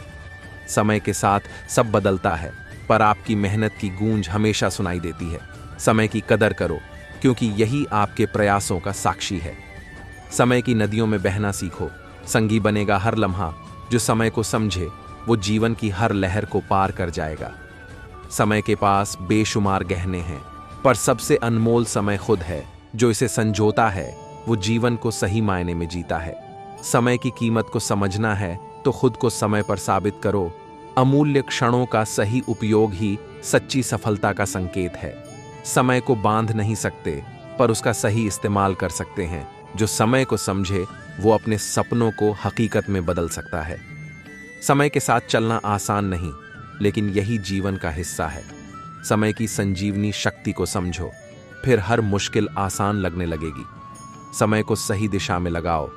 समय के साथ सब बदलता है, पर आपकी मेहनत की गूंज हमेशा सुनाई देती है। समय की कदर करो, क्योंकि यही आपके प्रयासों का साक्षी है। समय की नदियों में बहना सीखो। संगी बनेगा हर लम्हा। जो समय को समझे वो जीवन की हर लहर को पार कर जाएगा। समय के पास बेशुमार गहने हैं, पर सबसे अनमोल समय खुद है। जो इसे संजोता है वो जीवन को सही मायने में जीता है। समय की कीमत को समझना है तो खुद को समय पर साबित करो। अमूल्य क्षणों का सही उपयोग ही सच्ची सफलता का संकेत है। समय को बांध नहीं सकते, पर उसका सही इस्तेमाल कर सकते हैं। जो समय को समझे वो अपने सपनों को हकीकत में बदल सकता है। समय के साथ चलना आसान नहीं, लेकिन यही जीवन का हिस्सा है। समय की संजीवनी शक्ति को समझो, फिर हर मुश्किल आसान लगने लगेगी। समय को सही दिशा में लगाओ,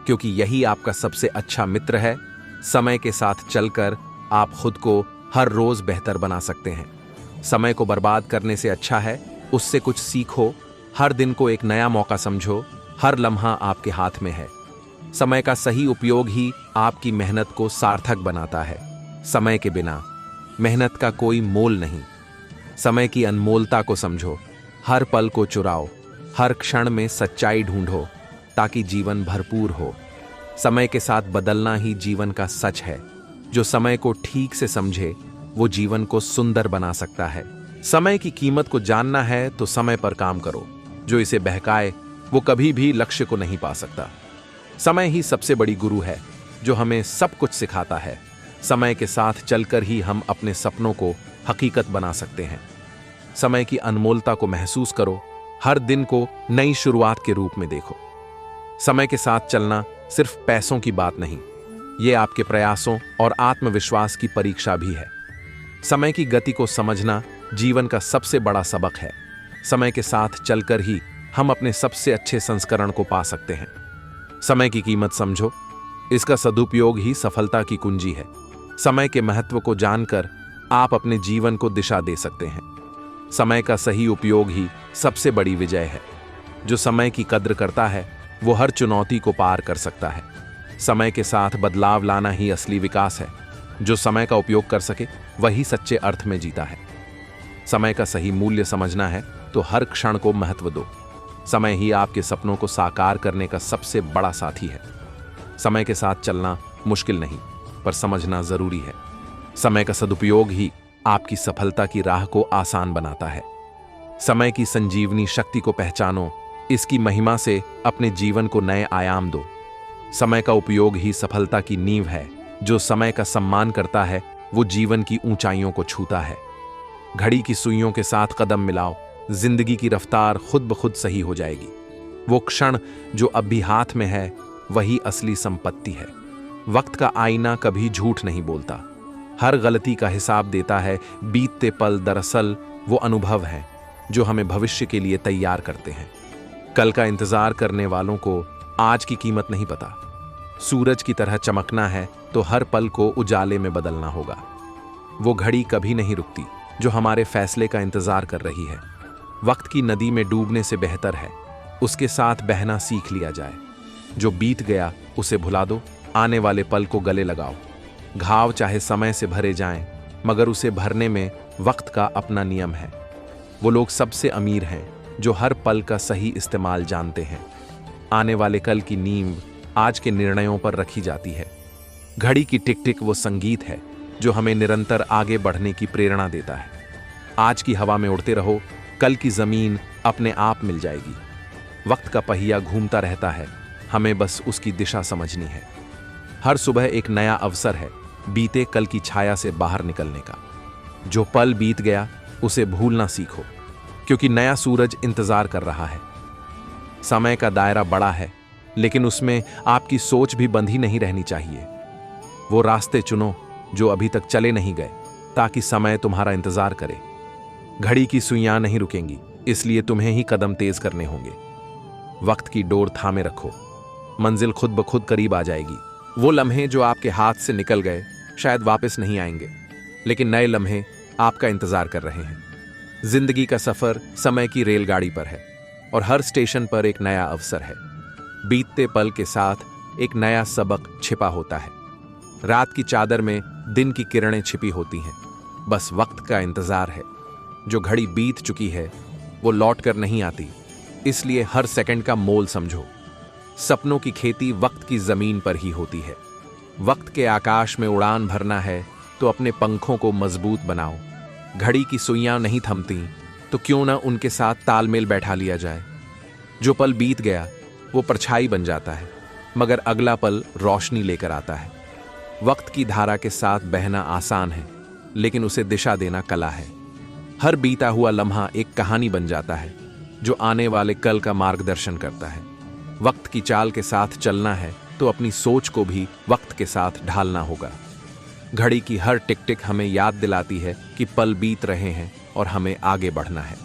क्योंकि यही आपका सबसे अच्छा मित्र है। समय के साथ चलकर आप खुद को हर रोज बेहतर बना सकते हैं। समय को बर्बाद करने से अच्छा है उससे कुछ सीखो। हर दिन को एक नया मौका समझो। हर लम्हा आपके हाथ में है। समय का सही उपयोग ही आपकी मेहनत को सार्थक बनाता है। समय के बिना मेहनत का कोई मोल नहीं। समय की अनमोलता को समझो। हर पल को चुराओ। हर क्षण में सच्चाई ढूंढो, ताकि जीवन भरपूर हो। समय के साथ बदलना ही जीवन का सच है। जो समय को ठीक से समझे वो जीवन को सुंदर बना सकता है। समय की कीमत को जानना है तो समय पर काम करो। जो इसे बहकाए वो कभी भी लक्ष्य को नहीं पा सकता। समय ही सबसे बड़ी गुरु है, जो हमें सब कुछ सिखाता है। समय के साथ चलकर ही हम अपने सपनों को हकीकत बना सकते हैं। समय की अनमोलता को महसूस करो। हर दिन को नई शुरुआत के रूप में देखो। समय के साथ चलना सिर्फ पैसों की बात नहीं, ये आपके प्रयासों और आत्मविश्वास की परीक्षा भी है। समय की गति को समझना जीवन का सबसे बड़ा सबक है। समय के साथ चलकर ही हम अपने सबसे अच्छे संस्करण को पा सकते हैं। समय की कीमत समझो, इसका सदुपयोग ही सफलता की कुंजी है। समय के महत्व को जानकर आप अपने जीवन को दिशा दे सकते हैं। समय का सही उपयोग ही सबसे बड़ी विजय है। जो समय की कद्र करता है वो हर चुनौती को पार कर सकता है। समय के साथ बदलाव लाना ही असली विकास है। जो समय का उपयोग कर सके वही सच्चे अर्थ में जीता है। समय का सही मूल्य समझना है तो हर क्षण को महत्व दो। समय ही आपके सपनों को साकार करने का सबसे बड़ा साथी है। समय के साथ चलना मुश्किल नहीं, पर समझना जरूरी है। समय का सदुपयोग ही आपकी सफलता की राह को आसान बनाता है। समय की संजीवनी शक्ति को पहचानो। इसकी महिमा से अपने जीवन को नए आयाम दो। समय का उपयोग ही सफलता की नींव है। जो समय का सम्मान करता है वो जीवन की ऊंचाइयों को छूता है। घड़ी की सुइयों के साथ कदम मिलाओ। जिंदगी की रफ्तार खुद ब खुद सही हो जाएगी। वो क्षण जो अब भी हाथ में है वही असली संपत्ति है। वक्त का आईना कभी झूठ नहीं बोलता, हर गलती का हिसाब देता है। बीतते पल दरअसल वो अनुभव हैं जो हमें भविष्य के लिए तैयार करते हैं। कल का इंतजार करने वालों को आज की कीमत नहीं पता। सूरज की तरह चमकना है तो हर पल को उजाले में बदलना होगा। वो घड़ी कभी नहीं रुकती जो हमारे फैसले का इंतजार कर रही है। वक्त की नदी में डूबने से बेहतर है उसके साथ बहना सीख लिया जाए। जो बीत गया उसे भुला दो, आने वाले पल को गले लगाओ। घाव चाहे समय से भरे जाएं, मगर उसे भरने में वक्त का अपना नियम है। वो लोग सबसे अमीर हैं जो हर पल का सही इस्तेमाल जानते हैं। आने वाले कल की नींव आज के निर्णयों पर रखी जाती है। घड़ी की टिक टिक वो संगीत है जो हमें निरंतर आगे बढ़ने की प्रेरणा देता है। आज की हवा में उड़ते रहो, कल की जमीन अपने आप मिल जाएगी। वक्त का पहिया घूमता रहता है, हमें बस उसकी दिशा समझनी है। हर सुबह एक नया अवसर है बीते कल की छाया से बाहर निकलने का। जो पल बीत गया उसे भूलना सीखो, क्योंकि नया सूरज इंतजार कर रहा है। समय का दायरा बड़ा है, लेकिन उसमें आपकी सोच भी बंधी नहीं रहनी चाहिए। वो रास्ते चुनो जो अभी तक चले नहीं गए, ताकि समय तुम्हारा इंतजार करे। घड़ी की सुइयां नहीं रुकेंगी, इसलिए तुम्हें ही कदम तेज करने होंगे। वक्त की डोर थामे रखो, मंजिल खुद ब खुद करीब आ जाएगी। वो लम्हे जो आपके हाथ से निकल गए शायद वापस नहीं आएंगे, लेकिन नए लम्हे आपका इंतजार कर रहे हैं। जिंदगी का सफर समय की रेलगाड़ी पर है और हर स्टेशन पर एक नया अवसर है। बीतते पल के साथ एक नया सबक छिपा होता है। रात की चादर में दिन की किरणें छिपी होती हैं। बस वक्त का इंतजार है। जो घड़ी बीत चुकी है वो लौट कर नहीं आती, इसलिए हर सेकंड का मोल समझो। सपनों की खेती वक्त की जमीन पर ही होती है। वक्त के आकाश में उड़ान भरना है तो अपने पंखों को मजबूत बनाओ। घड़ी की सुइयां नहीं थमती तो क्यों ना उनके साथ तालमेल बैठा लिया जाए। जो पल बीत गया वो परछाई बन जाता है, मगर अगला पल रोशनी लेकर आता है। वक्त की धारा के साथ बहना आसान है, लेकिन उसे दिशा देना कला है। हर बीता हुआ लम्हा एक कहानी बन जाता है जो आने वाले कल का मार्गदर्शन करता है। वक्त की चाल के साथ चलना है तो अपनी सोच को भी वक्त के साथ ढालना होगा। घड़ी की हर टिक टिक हमें याद दिलाती है कि पल बीत रहे हैं और हमें आगे बढ़ना है।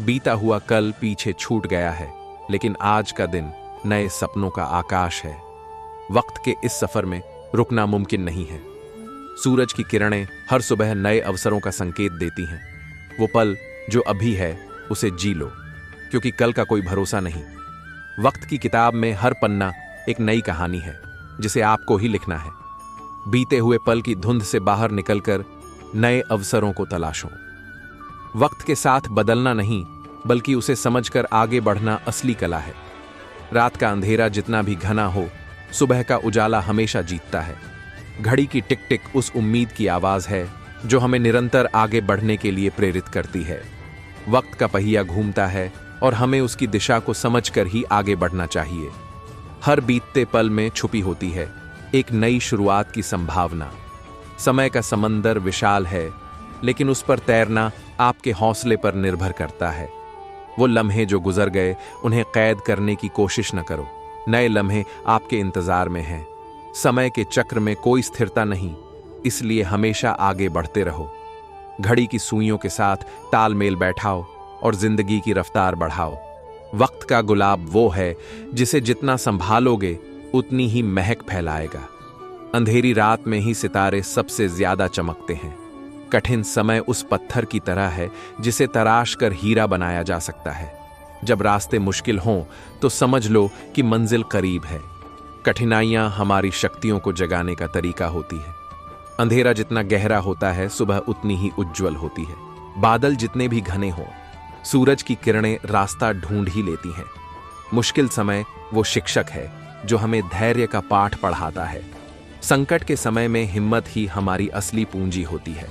बीता हुआ कल पीछे छूट गया है, लेकिन आज का दिन नए सपनों का आकाश है। वक्त के इस सफर में रुकना मुमकिन नहीं है। सूरज की किरणें हर सुबह नए अवसरों का संकेत देती हैं। वो पल जो अभी है उसे जी लो, क्योंकि कल का कोई भरोसा नहीं। वक्त की किताब में हर पन्ना एक नई कहानी है जिसे आपको ही लिखना है। बीते हुए पल की धुंध से बाहर निकलकर नए अवसरों को तलाशो। वक्त के साथ बदलना नहीं, बल्कि उसे समझकर आगे बढ़ना असली कला है। रात का अंधेरा जितना भी घना हो, सुबह का उजाला हमेशा जीतता है। घड़ी की टिक टिक उस उम्मीद की आवाज है जो हमें निरंतर आगे बढ़ने के लिए प्रेरित करती है। वक्त का पहिया घूमता है और हमें उसकी दिशा को समझकर ही आगे बढ़ना चाहिए। हर बीतते पल में छुपी होती है एक नई शुरुआत की संभावना। समय का समंदर विशाल है, लेकिन उस पर तैरना आपके हौसले पर निर्भर करता है। वो लम्हे जो गुजर गए उन्हें कैद करने की कोशिश न करो। नए लम्हे आपके इंतजार में हैं। समय के चक्र में कोई स्थिरता नहीं, इसलिए हमेशा आगे बढ़ते रहो। घड़ी की सुइयों के साथ तालमेल बैठाओ और जिंदगी की रफ्तार बढ़ाओ। वक्त का गुलाब वो है जिसे जितना संभालोगे उतनी ही महक फैलाएगा। अंधेरी रात में ही सितारे सबसे ज्यादा चमकते हैं। कठिन समय उस पत्थर की तरह है जिसे तराश कर हीरा बनाया जा सकता है। जब रास्ते मुश्किल हों तो समझ लो कि मंजिल करीब है। कठिनाइयां हमारी शक्तियों को जगाने का तरीका होती है। अंधेरा जितना गहरा होता है, सुबह उतनी ही उज्जवल होती है। बादल जितने भी घने हों, सूरज की किरणें रास्ता ढूंढ ही लेती हैं। मुश्किल समय वो शिक्षक है जो हमें धैर्य का पाठ पढ़ाता है। संकट के समय में हिम्मत ही हमारी असली पूंजी होती है।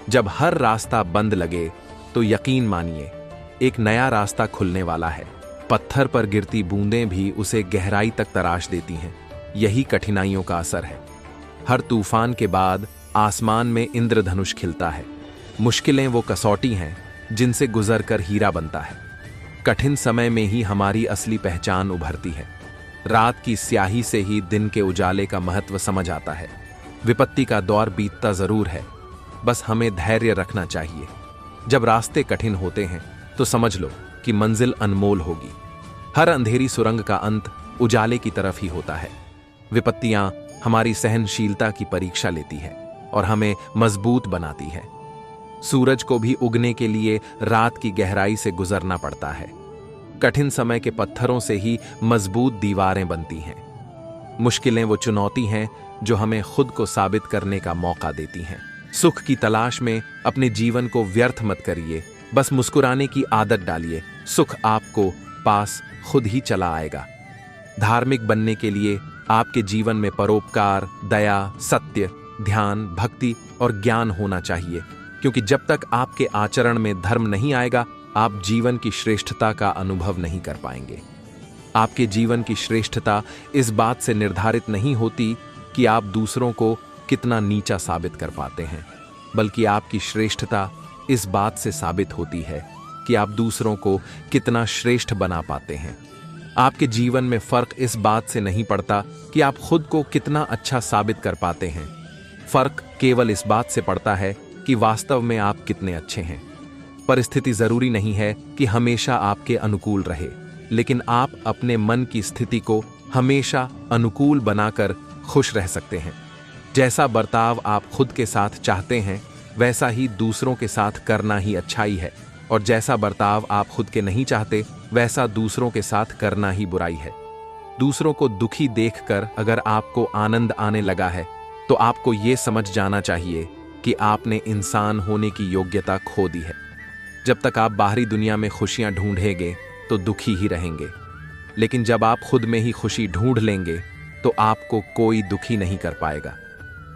जब हर रास्ता बंद लगे तो यकीन मानिए एक नया रास्ता खुलने वाला है। पत्थर पर गिरती बूंदें भी उसे गहराई तक तराश देती हैं। यही कठिनाइयों का असर है। हर तूफान के बाद आसमान में इंद्रधनुष खिलता है। मुश्किलें वो कसौटी हैं जिनसे गुजरकर हीरा बनता है। कठिन समय में ही हमारी असली पहचान उभरती है। रात की स्याही से ही दिन के उजाले का महत्व समझ आता है। विपत्ति का दौर बीतता जरूर है, बस हमें धैर्य रखना चाहिए। जब रास्ते कठिन होते हैं तो समझ लो कि मंजिल अनमोल होगी। हर अंधेरी सुरंग का अंत उजाले की तरफ ही होता है। विपत्तियां हमारी सहनशीलता की परीक्षा लेती है और हमें मजबूत बनाती है। सूरज को भी उगने के लिए रात की गहराई से गुजरना पड़ता है। कठिन समय के पत्थरों से ही मजबूत दीवारें बनती हैं। मुश्किलें वो चुनौती हैं जो हमें खुद को साबित करने का मौका देती हैं। सुख की तलाश में अपने जीवन को व्यर्थ मत करिए, बस मुस्कुराने की आदत डालिए। सुख आपको पास खुद ही चला आएगा। धार्मिक बनने के लिए आपके जीवन में परोपकार, दया, सत्य, ध्यान, भक्ति और ज्ञान होना चाहिए, क्योंकि जब तक आपके आचरण में धर्म नहीं आएगा, आप जीवन की श्रेष्ठता का अनुभव नहीं कर पाएंगे। आपके जीवन की श्रेष्ठता इस बात से निर्धारित नहीं होती कि आप दूसरों को कितना नीचा साबित कर पाते हैं, बल्कि आपकी श्रेष्ठता इस बात से साबित होती है कि आप दूसरों को कितना श्रेष्ठ बना पाते हैं। आपके जीवन में फर्क इस बात से नहीं पड़ता कि आप खुद को कितना अच्छा साबित कर पाते हैं। फर्क केवल इस बात से पड़ता है कि वास्तव में आप कितने अच्छे हैं। परिस्थिति जरूरी नहीं है कि हमेशा आपके अनुकूल रहे, लेकिन आप अपने मन की स्थिति को हमेशा अनुकूल बनाकर खुश रह सकते हैं। जैसा बर्ताव आप खुद के साथ चाहते हैं, वैसा ही दूसरों के साथ करना ही अच्छाई है, और जैसा बर्ताव आप खुद के नहीं चाहते, वैसा दूसरों के साथ करना ही बुराई है। दूसरों को दुखी देखकर अगर आपको आनंद आने लगा है, तो आपको ये समझ जाना चाहिए कि आपने इंसान होने की योग्यता खो दी है। जब तक आप बाहरी दुनिया में खुशियां ढूंढेंगे तो दुखी ही रहेंगे, लेकिन जब आप खुद में ही खुशी ढूंढ लेंगे तो आपको कोई दुखी नहीं कर पाएगा।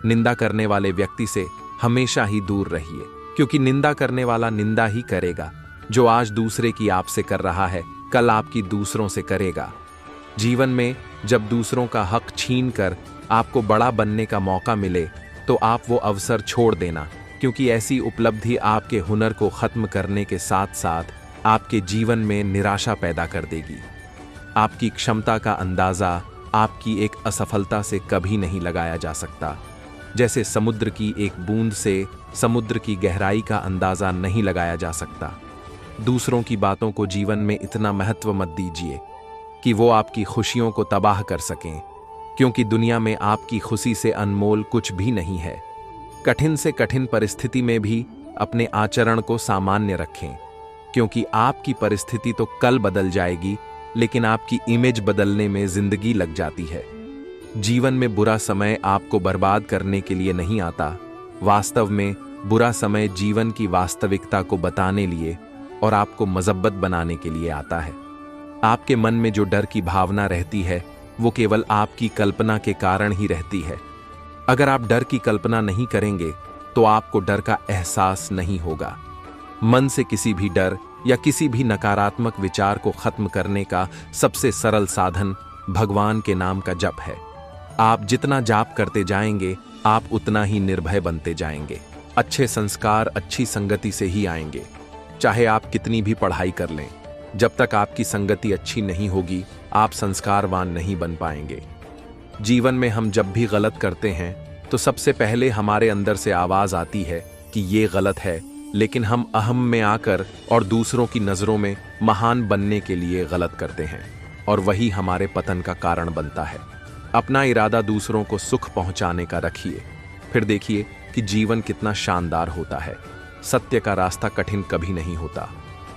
निंदा करने वाले व्यक्ति से हमेशा ही दूर रहिए, क्योंकि निंदा करने वाला निंदा ही करेगा। जो आज दूसरे की आपसे कर रहा है, कल आपकी दूसरों से करेगा। जीवन में जब दूसरों का हक छीन कर आपको बड़ा बनने का मौका मिले, तो आप वो अवसर छोड़ देना, क्योंकि ऐसी उपलब्धि आपके हुनर को खत्म करने के साथ साथ आपके जीवन में निराशा पैदा कर देगी। आपकी क्षमता का अंदाजा आपकी एक असफलता से कभी नहीं लगाया जा सकता। जैसे समुद्र की एक बूंद से समुद्र की गहराई का अंदाजा नहीं लगाया जा सकता। दूसरों की बातों को जीवन में इतना महत्व मत दीजिए कि वो आपकी खुशियों को तबाह कर सकें, क्योंकि दुनिया में आपकी खुशी से अनमोल कुछ भी नहीं है। कठिन से कठिन परिस्थिति में भी अपने आचरण को सामान्य रखें, क्योंकि आपकी परिस्थिति तो कल बदल जाएगी, लेकिन आपकी इमेज बदलने में जिंदगी लग जाती है। जीवन में बुरा समय आपको बर्बाद करने के लिए नहीं आता। वास्तव में बुरा समय जीवन की वास्तविकता को बताने लिए और आपको मजब्बत बनाने के लिए आता है। आपके मन में जो डर की भावना रहती है, वो केवल आपकी कल्पना के कारण ही रहती है। अगर आप डर की कल्पना नहीं करेंगे तो आपको डर का एहसास नहीं होगा। मन से किसी भी डर या किसी भी नकारात्मक विचार को खत्म करने का सबसे सरल साधन भगवान के नाम का जप है। आप जितना जाप करते जाएंगे, आप उतना ही निर्भय बनते जाएंगे। अच्छे संस्कार अच्छी संगति से ही आएंगे। चाहे आप कितनी भी पढ़ाई कर लें, जब तक आपकी संगति अच्छी नहीं होगी, आप संस्कारवान नहीं बन पाएंगे। जीवन में हम जब भी गलत करते हैं तो सबसे पहले हमारे अंदर से आवाज आती है कि ये गलत है, लेकिन हम अहम में आकर और दूसरों की नजरों में महान बनने के लिए गलत करते हैं, और वही हमारे पतन का कारण बनता है। अपना इरादा दूसरों को सुख पहुंचाने का रखिए, फिर देखिए कि जीवन कितना शानदार होता है। सत्य का रास्ता कठिन कभी नहीं होता,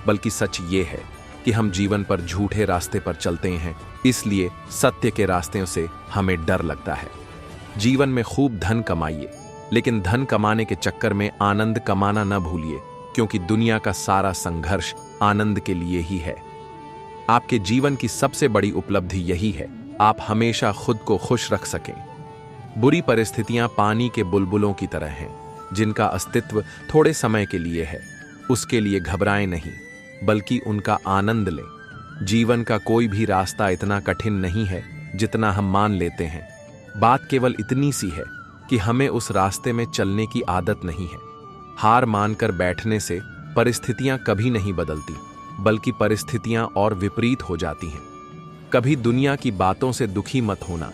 बल्कि सच ये है कि हम जीवन पर झूठे रास्ते पर चलते हैं, इसलिए सत्य के रास्तों से हमें डर लगता है। जीवन में खूब धन कमाइए, लेकिन धन कमाने के चक्कर में आनंद कमाना न भूलिए, क्योंकि दुनिया का सारा संघर्ष आनंद के लिए ही है। आपके जीवन की सबसे बड़ी उपलब्धि यही है, आप हमेशा खुद को खुश रख सकें। बुरी परिस्थितियां पानी के बुलबुलों की तरह हैं, जिनका अस्तित्व थोड़े समय के लिए है। उसके लिए घबराएं नहीं, बल्कि उनका आनंद लें। जीवन का कोई भी रास्ता इतना कठिन नहीं है जितना हम मान लेते हैं। बात केवल इतनी सी है कि हमें उस रास्ते में चलने की आदत नहीं है। हार मानकर बैठने से परिस्थितियां कभी नहीं बदलती, बल्कि परिस्थितियां और विपरीत हो जाती हैं। कभी दुनिया की बातों से दुखी मत होना,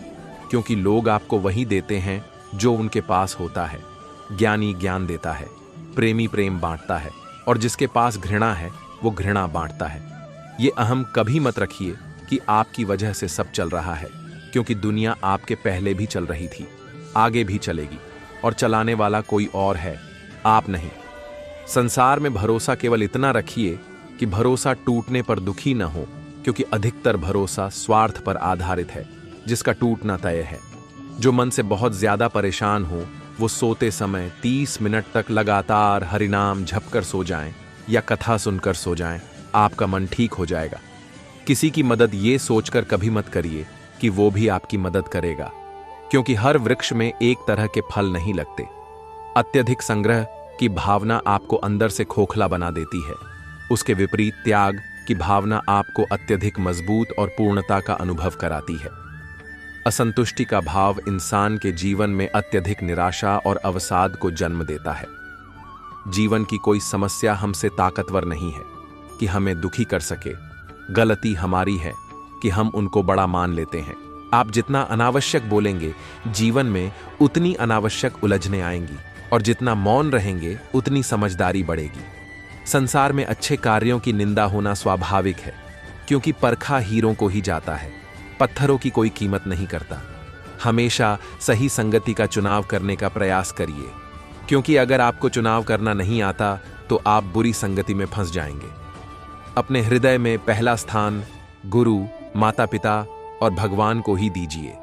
क्योंकि लोग आपको वही देते हैं जो उनके पास होता है। ज्ञानी ज्ञान देता है, प्रेमी प्रेम बांटता है, और जिसके पास घृणा है वो घृणा बांटता है। ये अहम कभी मत रखिए कि आपकी वजह से सब चल रहा है, क्योंकि दुनिया आपके पहले भी चल रही थी, आगे भी चलेगी, और चलाने वाला कोई और है, आप नहीं। संसार में भरोसा केवल इतना रखिए कि भरोसा टूटने पर दुखी न हो, क्योंकि अधिकतर भरोसा स्वार्थ पर आधारित है, जिसका टूटना तय है। जो मन से बहुत ज्यादा परेशान हो, वो सोते समय 30 मिनट तक लगातार हरिनाम झपकर सो जाएं या कथा सुनकर सो जाएं, आपका मन ठीक हो जाएगा। किसी की मदद ये सोचकर कभी मत करिए कि वो भी आपकी मदद करेगा, क्योंकि हर वृक्ष में एक तरह के फल नहीं लगते। अत्यधिक संग्रह की भावना आपको अंदर से खोखला बना देती है। उसके विपरीत त्याग की भावना आपको अत्यधिक मजबूत और पूर्णता का अनुभव कराती है। असंतुष्टि का भाव इंसान के जीवन में अत्यधिक निराशा और अवसाद को जन्म देता है। जीवन की कोई समस्या हमसे ताकतवर नहीं है कि हमें दुखी कर सके। गलती हमारी है कि हम उनको बड़ा मान लेते हैं। आप जितना अनावश्यक बोलेंगे, जीवन में उतनी अनावश्यक उलझने आएंगी, और जितना मौन रहेंगे उतनी समझदारी बढ़ेगी। संसार में अच्छे कार्यों की निंदा होना स्वाभाविक है, क्योंकि परखा हीरों को ही जाता है, पत्थरों की कोई कीमत नहीं करता। हमेशा सही संगति का चुनाव करने का प्रयास करिए, क्योंकि अगर आपको चुनाव करना नहीं आता तो आप बुरी संगति में फंस जाएंगे। अपने हृदय में पहला स्थान गुरु, माता पिता और भगवान को ही दीजिए,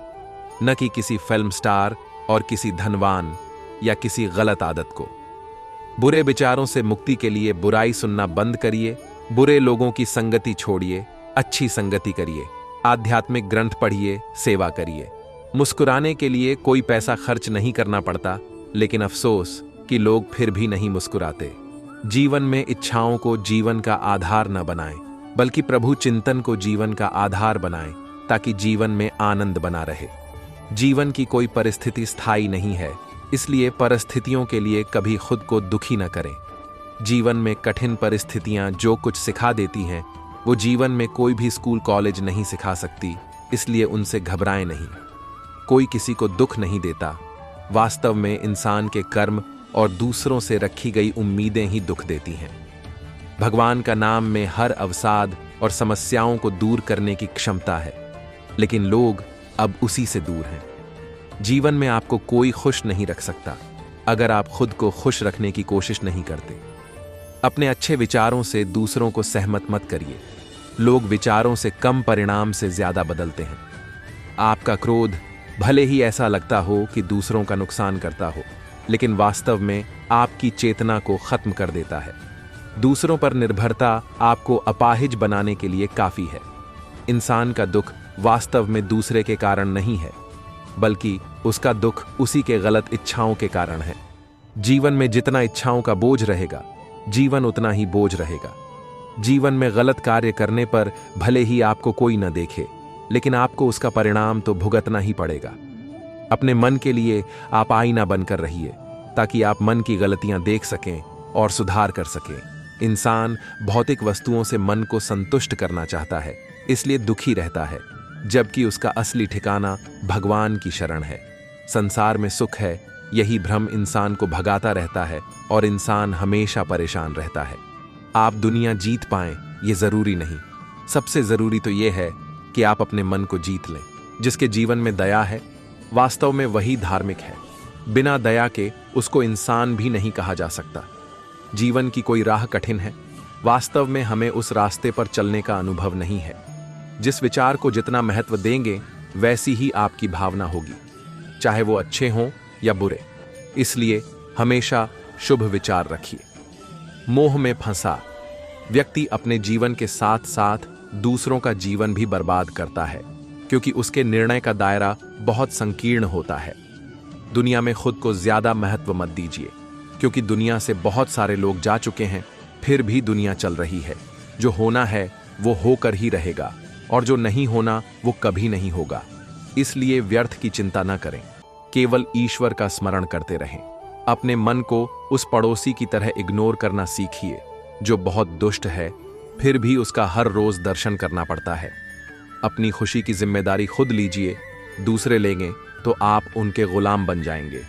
न कि किसी फिल्म स्टार और किसी धनवान या किसी गलत आदत को। बुरे विचारों से मुक्ति के लिए बुराई सुनना बंद करिए, बुरे लोगों की संगति छोड़िए, अच्छी संगति करिए, आध्यात्मिक ग्रंथ पढ़िए, सेवा करिए। मुस्कुराने के लिए कोई पैसा खर्च नहीं करना पड़ता, लेकिन अफसोस कि लोग फिर भी नहीं मुस्कुराते। जीवन में इच्छाओं को जीवन का आधार न बनाएं, बल्कि प्रभु चिंतन को जीवन का आधार बनाएं, ताकि जीवन में आनंद बना रहे। जीवन की कोई परिस्थिति स्थायी नहीं है, इसलिए परिस्थितियों के लिए कभी खुद को दुखी न करें। जीवन में कठिन परिस्थितियां जो कुछ सिखा देती हैं, वो जीवन में कोई भी स्कूल कॉलेज नहीं सिखा सकती, इसलिए उनसे घबराएं नहीं। कोई किसी को दुख नहीं देता। वास्तव में इंसान के कर्म और दूसरों से रखी गई उम्मीदें ही दुख देती हैं। भगवान का नाम में हर अवसाद और समस्याओं को दूर करने की क्षमता है, लेकिन लोग अब उसी से दूर हैं। जीवन में आपको कोई खुश नहीं रख सकता अगर आप खुद को खुश रखने की कोशिश नहीं करते। अपने अच्छे विचारों से दूसरों को सहमत मत करिए। लोग विचारों से कम परिणाम से ज्यादा बदलते हैं। आपका क्रोध भले ही ऐसा लगता हो कि दूसरों का नुकसान करता हो, लेकिन वास्तव में आपकी चेतना को खत्म कर देता है। दूसरों पर निर्भरता आपको अपाहिज बनाने के लिए काफी है। इंसान का दुख वास्तव में दूसरे के कारण नहीं है, बल्कि उसका दुख उसी के गलत इच्छाओं के कारण है। जीवन में जितना इच्छाओं का बोझ रहेगा, जीवन उतना ही बोझ रहेगा। जीवन में गलत कार्य करने पर भले ही आपको कोई न देखे, लेकिन आपको उसका परिणाम तो भुगतना ही पड़ेगा। अपने मन के लिए आप आईना बनकर रहिए, ताकि आप मन की गलतियां देख सकें और सुधार कर सकें। इंसान भौतिक वस्तुओं से मन को संतुष्ट करना चाहता है, इसलिए दुखी रहता है, जबकि उसका असली ठिकाना भगवान की शरण है। संसार में सुख है, यही भ्रम इंसान को भगाता रहता है और इंसान हमेशा परेशान रहता है। आप दुनिया जीत पाएं ये जरूरी नहीं, सबसे जरूरी तो यह है कि आप अपने मन को जीत लें। जिसके जीवन में दया है, वास्तव में वही धार्मिक है। बिना दया के उसको इंसान भी नहीं कहा जा सकता। जीवन की कोई राह कठिन है, वास्तव में हमें उस रास्ते पर चलने का अनुभव नहीं है। जिस विचार को जितना महत्व देंगे, वैसी ही आपकी भावना होगी, चाहे वो अच्छे हों या बुरे। इसलिए हमेशा शुभ विचार रखिए। मोह में फंसा व्यक्ति अपने जीवन के साथ साथ दूसरों का जीवन भी बर्बाद करता है, क्योंकि उसके निर्णय का दायरा बहुत संकीर्ण होता है। दुनिया में खुद को ज्यादा महत्व मत दीजिए, क्योंकि दुनिया से बहुत सारे लोग जा चुके हैं, फिर भी दुनिया चल रही है। जो होना है वो होकर ही रहेगा, और जो नहीं होना वो कभी नहीं होगा। इसलिए व्यर्थ की चिंता न करें, केवल ईश्वर का स्मरण करते रहें। अपने मन को उस पड़ोसी की तरह इग्नोर करना सीखिए जो बहुत दुष्ट है, फिर भी उसका हर रोज दर्शन करना पड़ता है। अपनी खुशी की जिम्मेदारी खुद लीजिए, दूसरे लेंगे तो आप उनके गुलाम बन जाएंगे।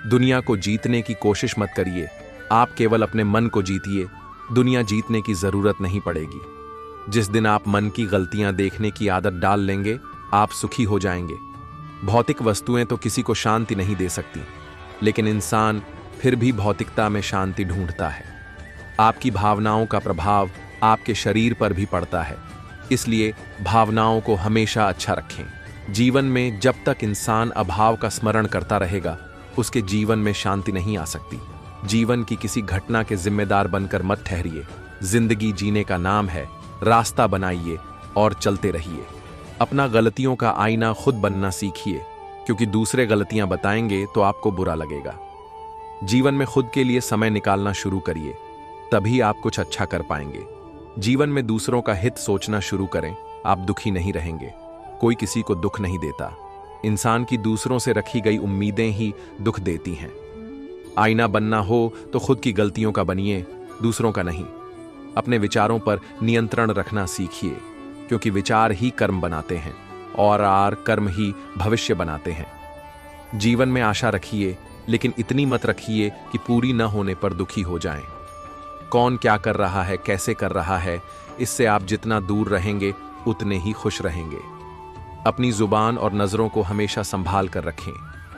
दुनिया को जीतने की कोशिश मत करिए, आप केवल अपने मन को जीतिए। दुनिया जीतने की जरूरत नहीं पड़ेगी। जिस दिन आप मन की गलतियां देखने की आदत डाल लेंगे, आप सुखी हो जाएंगे। भौतिक वस्तुएं तो किसी को शांति नहीं दे सकती, लेकिन इंसान फिर भी भौतिकता में शांति ढूंढता है। आपकी भावनाओं का प्रभाव आपके शरीर पर भी पड़ता है, इसलिए भावनाओं को हमेशा अच्छा रखें। जीवन में जब तक इंसान अभाव का स्मरण करता रहेगा, उसके जीवन में शांति नहीं आ सकती। जीवन की किसी घटना के जिम्मेदार बनकर मत ठहरिए। जिंदगी जीने का नाम है, रास्ता बनाइए और चलते रहिए। अपना गलतियों का आईना खुद बनना सीखिए, क्योंकि दूसरे गलतियां बताएंगे तो आपको बुरा लगेगा। जीवन में खुद के लिए समय निकालना शुरू करिए, तभी आप कुछ अच्छा कर पाएंगे। जीवन में दूसरों का हित सोचना शुरू करें, आप दुखी नहीं रहेंगे। कोई किसी को दुख नहीं देता। इंसान की दूसरों से रखी गई उम्मीदें ही दुख देती हैं। आईना बनना हो तो खुद की गलतियों का बनिए, दूसरों का नहीं। अपने विचारों पर नियंत्रण रखना सीखिए, क्योंकि विचार ही कर्म बनाते हैं और कर्म ही भविष्य बनाते हैं। जीवन में आशा रखिए, लेकिन इतनी मत रखिए कि पूरी न होने पर दुखी हो जाएं। कौन क्या कर रहा है, कैसे कर रहा है, इससे आप जितना दूर रहेंगे उतने ही खुश रहेंगे। अपनी जुबान और नजरों को हमेशा संभाल कर रखें,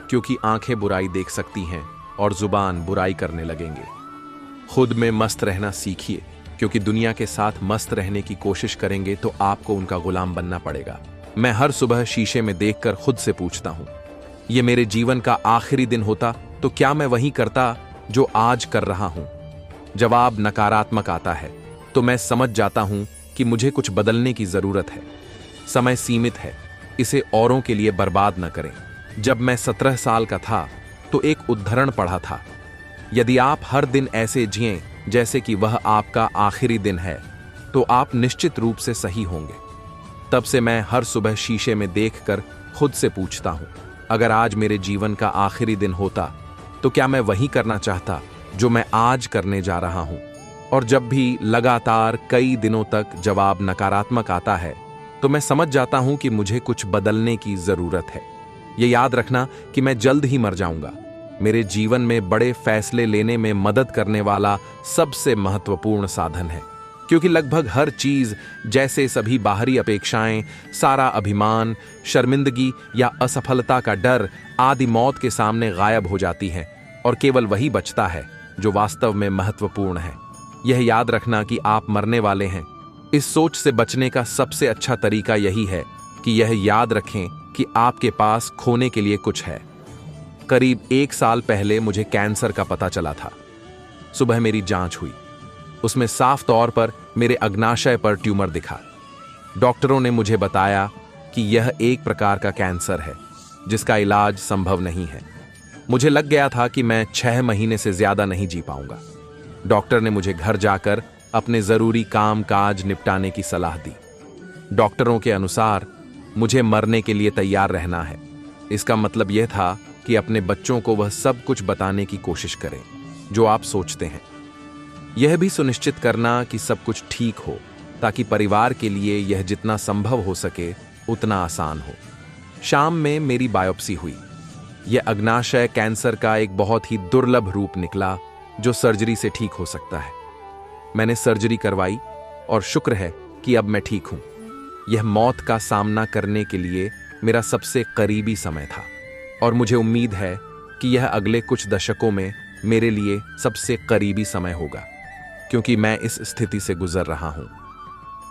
क्योंकि आंखें बुराई देख सकती हैं और जुबान बुराई करने लगेंगे। खुद में मस्त रहना सीखिए, क्योंकि दुनिया के साथ मस्त रहने की कोशिश करेंगे तो आपको उनका गुलाम बनना पड़ेगा। मैं हर सुबह शीशे में देखकर खुद से पूछता हूं, ये मेरे जीवन का आखिरी दिन होता तो क्या मैं वही करता जो आज कर रहा हूं? जवाब नकारात्मक आता है तो मैं समझ जाता हूं कि मुझे कुछ बदलने की जरूरत है। समय सीमित है, इसे औरों के लिए बर्बाद न करें। जब मैं 17 साल का था तो एक उद्धरण पढ़ा था, यदि आप हर दिन ऐसे जिएं जैसे कि वह आपका आखिरी दिन है तो आप निश्चित रूप से सही होंगे। तब से मैं हर सुबह शीशे में देखकर खुद से पूछता हूं, अगर आज मेरे जीवन का आखिरी दिन होता तो क्या मैं वही करना चाहता जो मैं आज करने जा रहा हूं। और जब भी लगातार कई दिनों तक जवाब नकारात्मक आता है तो मैं समझ जाता हूं कि मुझे कुछ बदलने की जरूरत है। यह याद रखना कि मैं जल्द ही मर जाऊंगा मेरे जीवन में बड़े फैसले लेने में मदद करने वाला सबसे महत्वपूर्ण साधन है, क्योंकि लगभग हर चीज, जैसे सभी बाहरी अपेक्षाएं, सारा अभिमान, शर्मिंदगी या असफलता का डर आदि मौत के सामने गायब हो जाती है और केवल वही बचता है जो वास्तव में महत्वपूर्ण है। यह याद रखना कि आप मरने वाले हैं, इस सोच से बचने का सबसे अच्छा तरीका यही है कि यह याद रखें कि आपके पास खोने के लिए कुछ है। करीब 1 साल पहले मुझे कैंसर का पता चला था। सुबह मेरी जांच हुई, उसमें साफ तौर पर मेरे अग्नाशय पर ट्यूमर दिखा। डॉक्टरों ने मुझे बताया कि यह एक प्रकार का कैंसर है जिसका इलाज संभव नहीं है। मुझे लग गया था कि मैं 6 महीने से ज्यादा नहीं जी पाऊंगा। डॉक्टर ने मुझे घर जाकर अपने जरूरी काम काज निपटाने की सलाह दी। डॉक्टरों के अनुसार मुझे मरने के लिए तैयार रहना है। इसका मतलब यह था कि अपने बच्चों को वह सब कुछ बताने की कोशिश करें जो आप सोचते हैं। यह भी सुनिश्चित करना कि सब कुछ ठीक हो ताकि परिवार के लिए यह जितना संभव हो सके उतना आसान हो। शाम में मेरी बायोप्सी हुई। यह अग्नाशय कैंसर का एक बहुत ही दुर्लभ रूप निकला जो सर्जरी से ठीक हो सकता है। मैंने सर्जरी करवाई और शुक्र है कि अब मैं ठीक हूं। यह मौत का सामना करने के लिए मेरा सबसे करीबी समय था और मुझे उम्मीद है कि यह अगले कुछ दशकों में मेरे लिए सबसे करीबी समय होगा, क्योंकि मैं इस स्थिति से गुजर रहा हूं।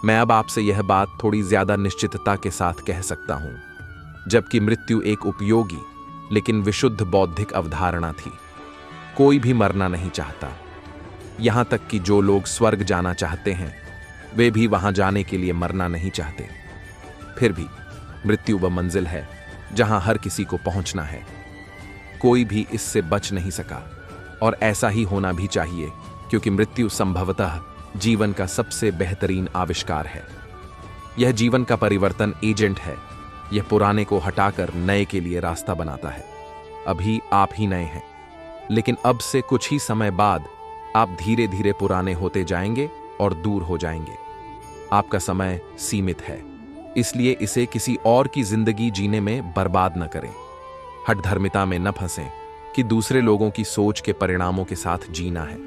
मैं अब आपसे यह बात थोड़ी ज्यादा निश्चितता के साथ कह सकता हूं, जबकि मृत्यु एक उपयोगी लेकिन विशुद्ध बौद्धिक अवधारणा थी। कोई भी मरना नहीं चाहता, यहां तक कि जो लोग स्वर्ग जाना चाहते हैं वे भी वहां जाने के लिए मरना नहीं चाहते। फिर भी मृत्यु वह मंजिल है जहां हर किसी को पहुंचना है। कोई भी इससे बच नहीं सका और ऐसा ही होना भी चाहिए, क्योंकि मृत्यु संभवतः जीवन का सबसे बेहतरीन आविष्कार है। यह जीवन का परिवर्तन एजेंट है। यह पुराने को हटाकर नए के लिए रास्ता बनाता है। अभी आप ही नए हैं, लेकिन अब से कुछ ही समय बाद आप धीरे धीरे पुराने होते जाएंगे और दूर हो जाएंगे। आपका समय सीमित है, इसलिए इसे किसी और की जिंदगी जीने में बर्बाद न करें। हठधर्मिता में न फंसें कि दूसरे लोगों की सोच के परिणामों के साथ जीना है।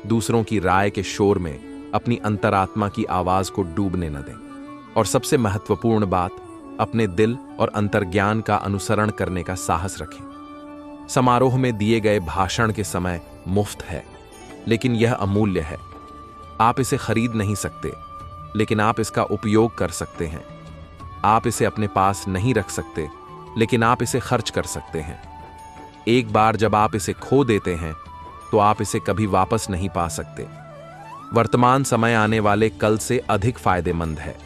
दूसरों की राय के शोर में अपनी अंतरात्मा की आवाज को डूबने न दें। और सबसे महत्वपूर्ण बात, अपने दिल और अंतर्ज्ञान का अनुसरण करने का साहस रखें। समारोह में दिए गए भाषण के समय मुफ्त है, लेकिन यह अमूल्य है। आप इसे खरीद नहीं सकते, लेकिन आप इसका उपयोग कर सकते हैं। आप इसे अपने पास नहीं रख सकते, लेकिन आप इसे खर्च कर सकते हैं। एक बार जब आप इसे खो देते हैं तो आप इसे कभी वापस नहीं पा सकते। वर्तमान समय आने वाले कल से अधिक फायदेमंद है।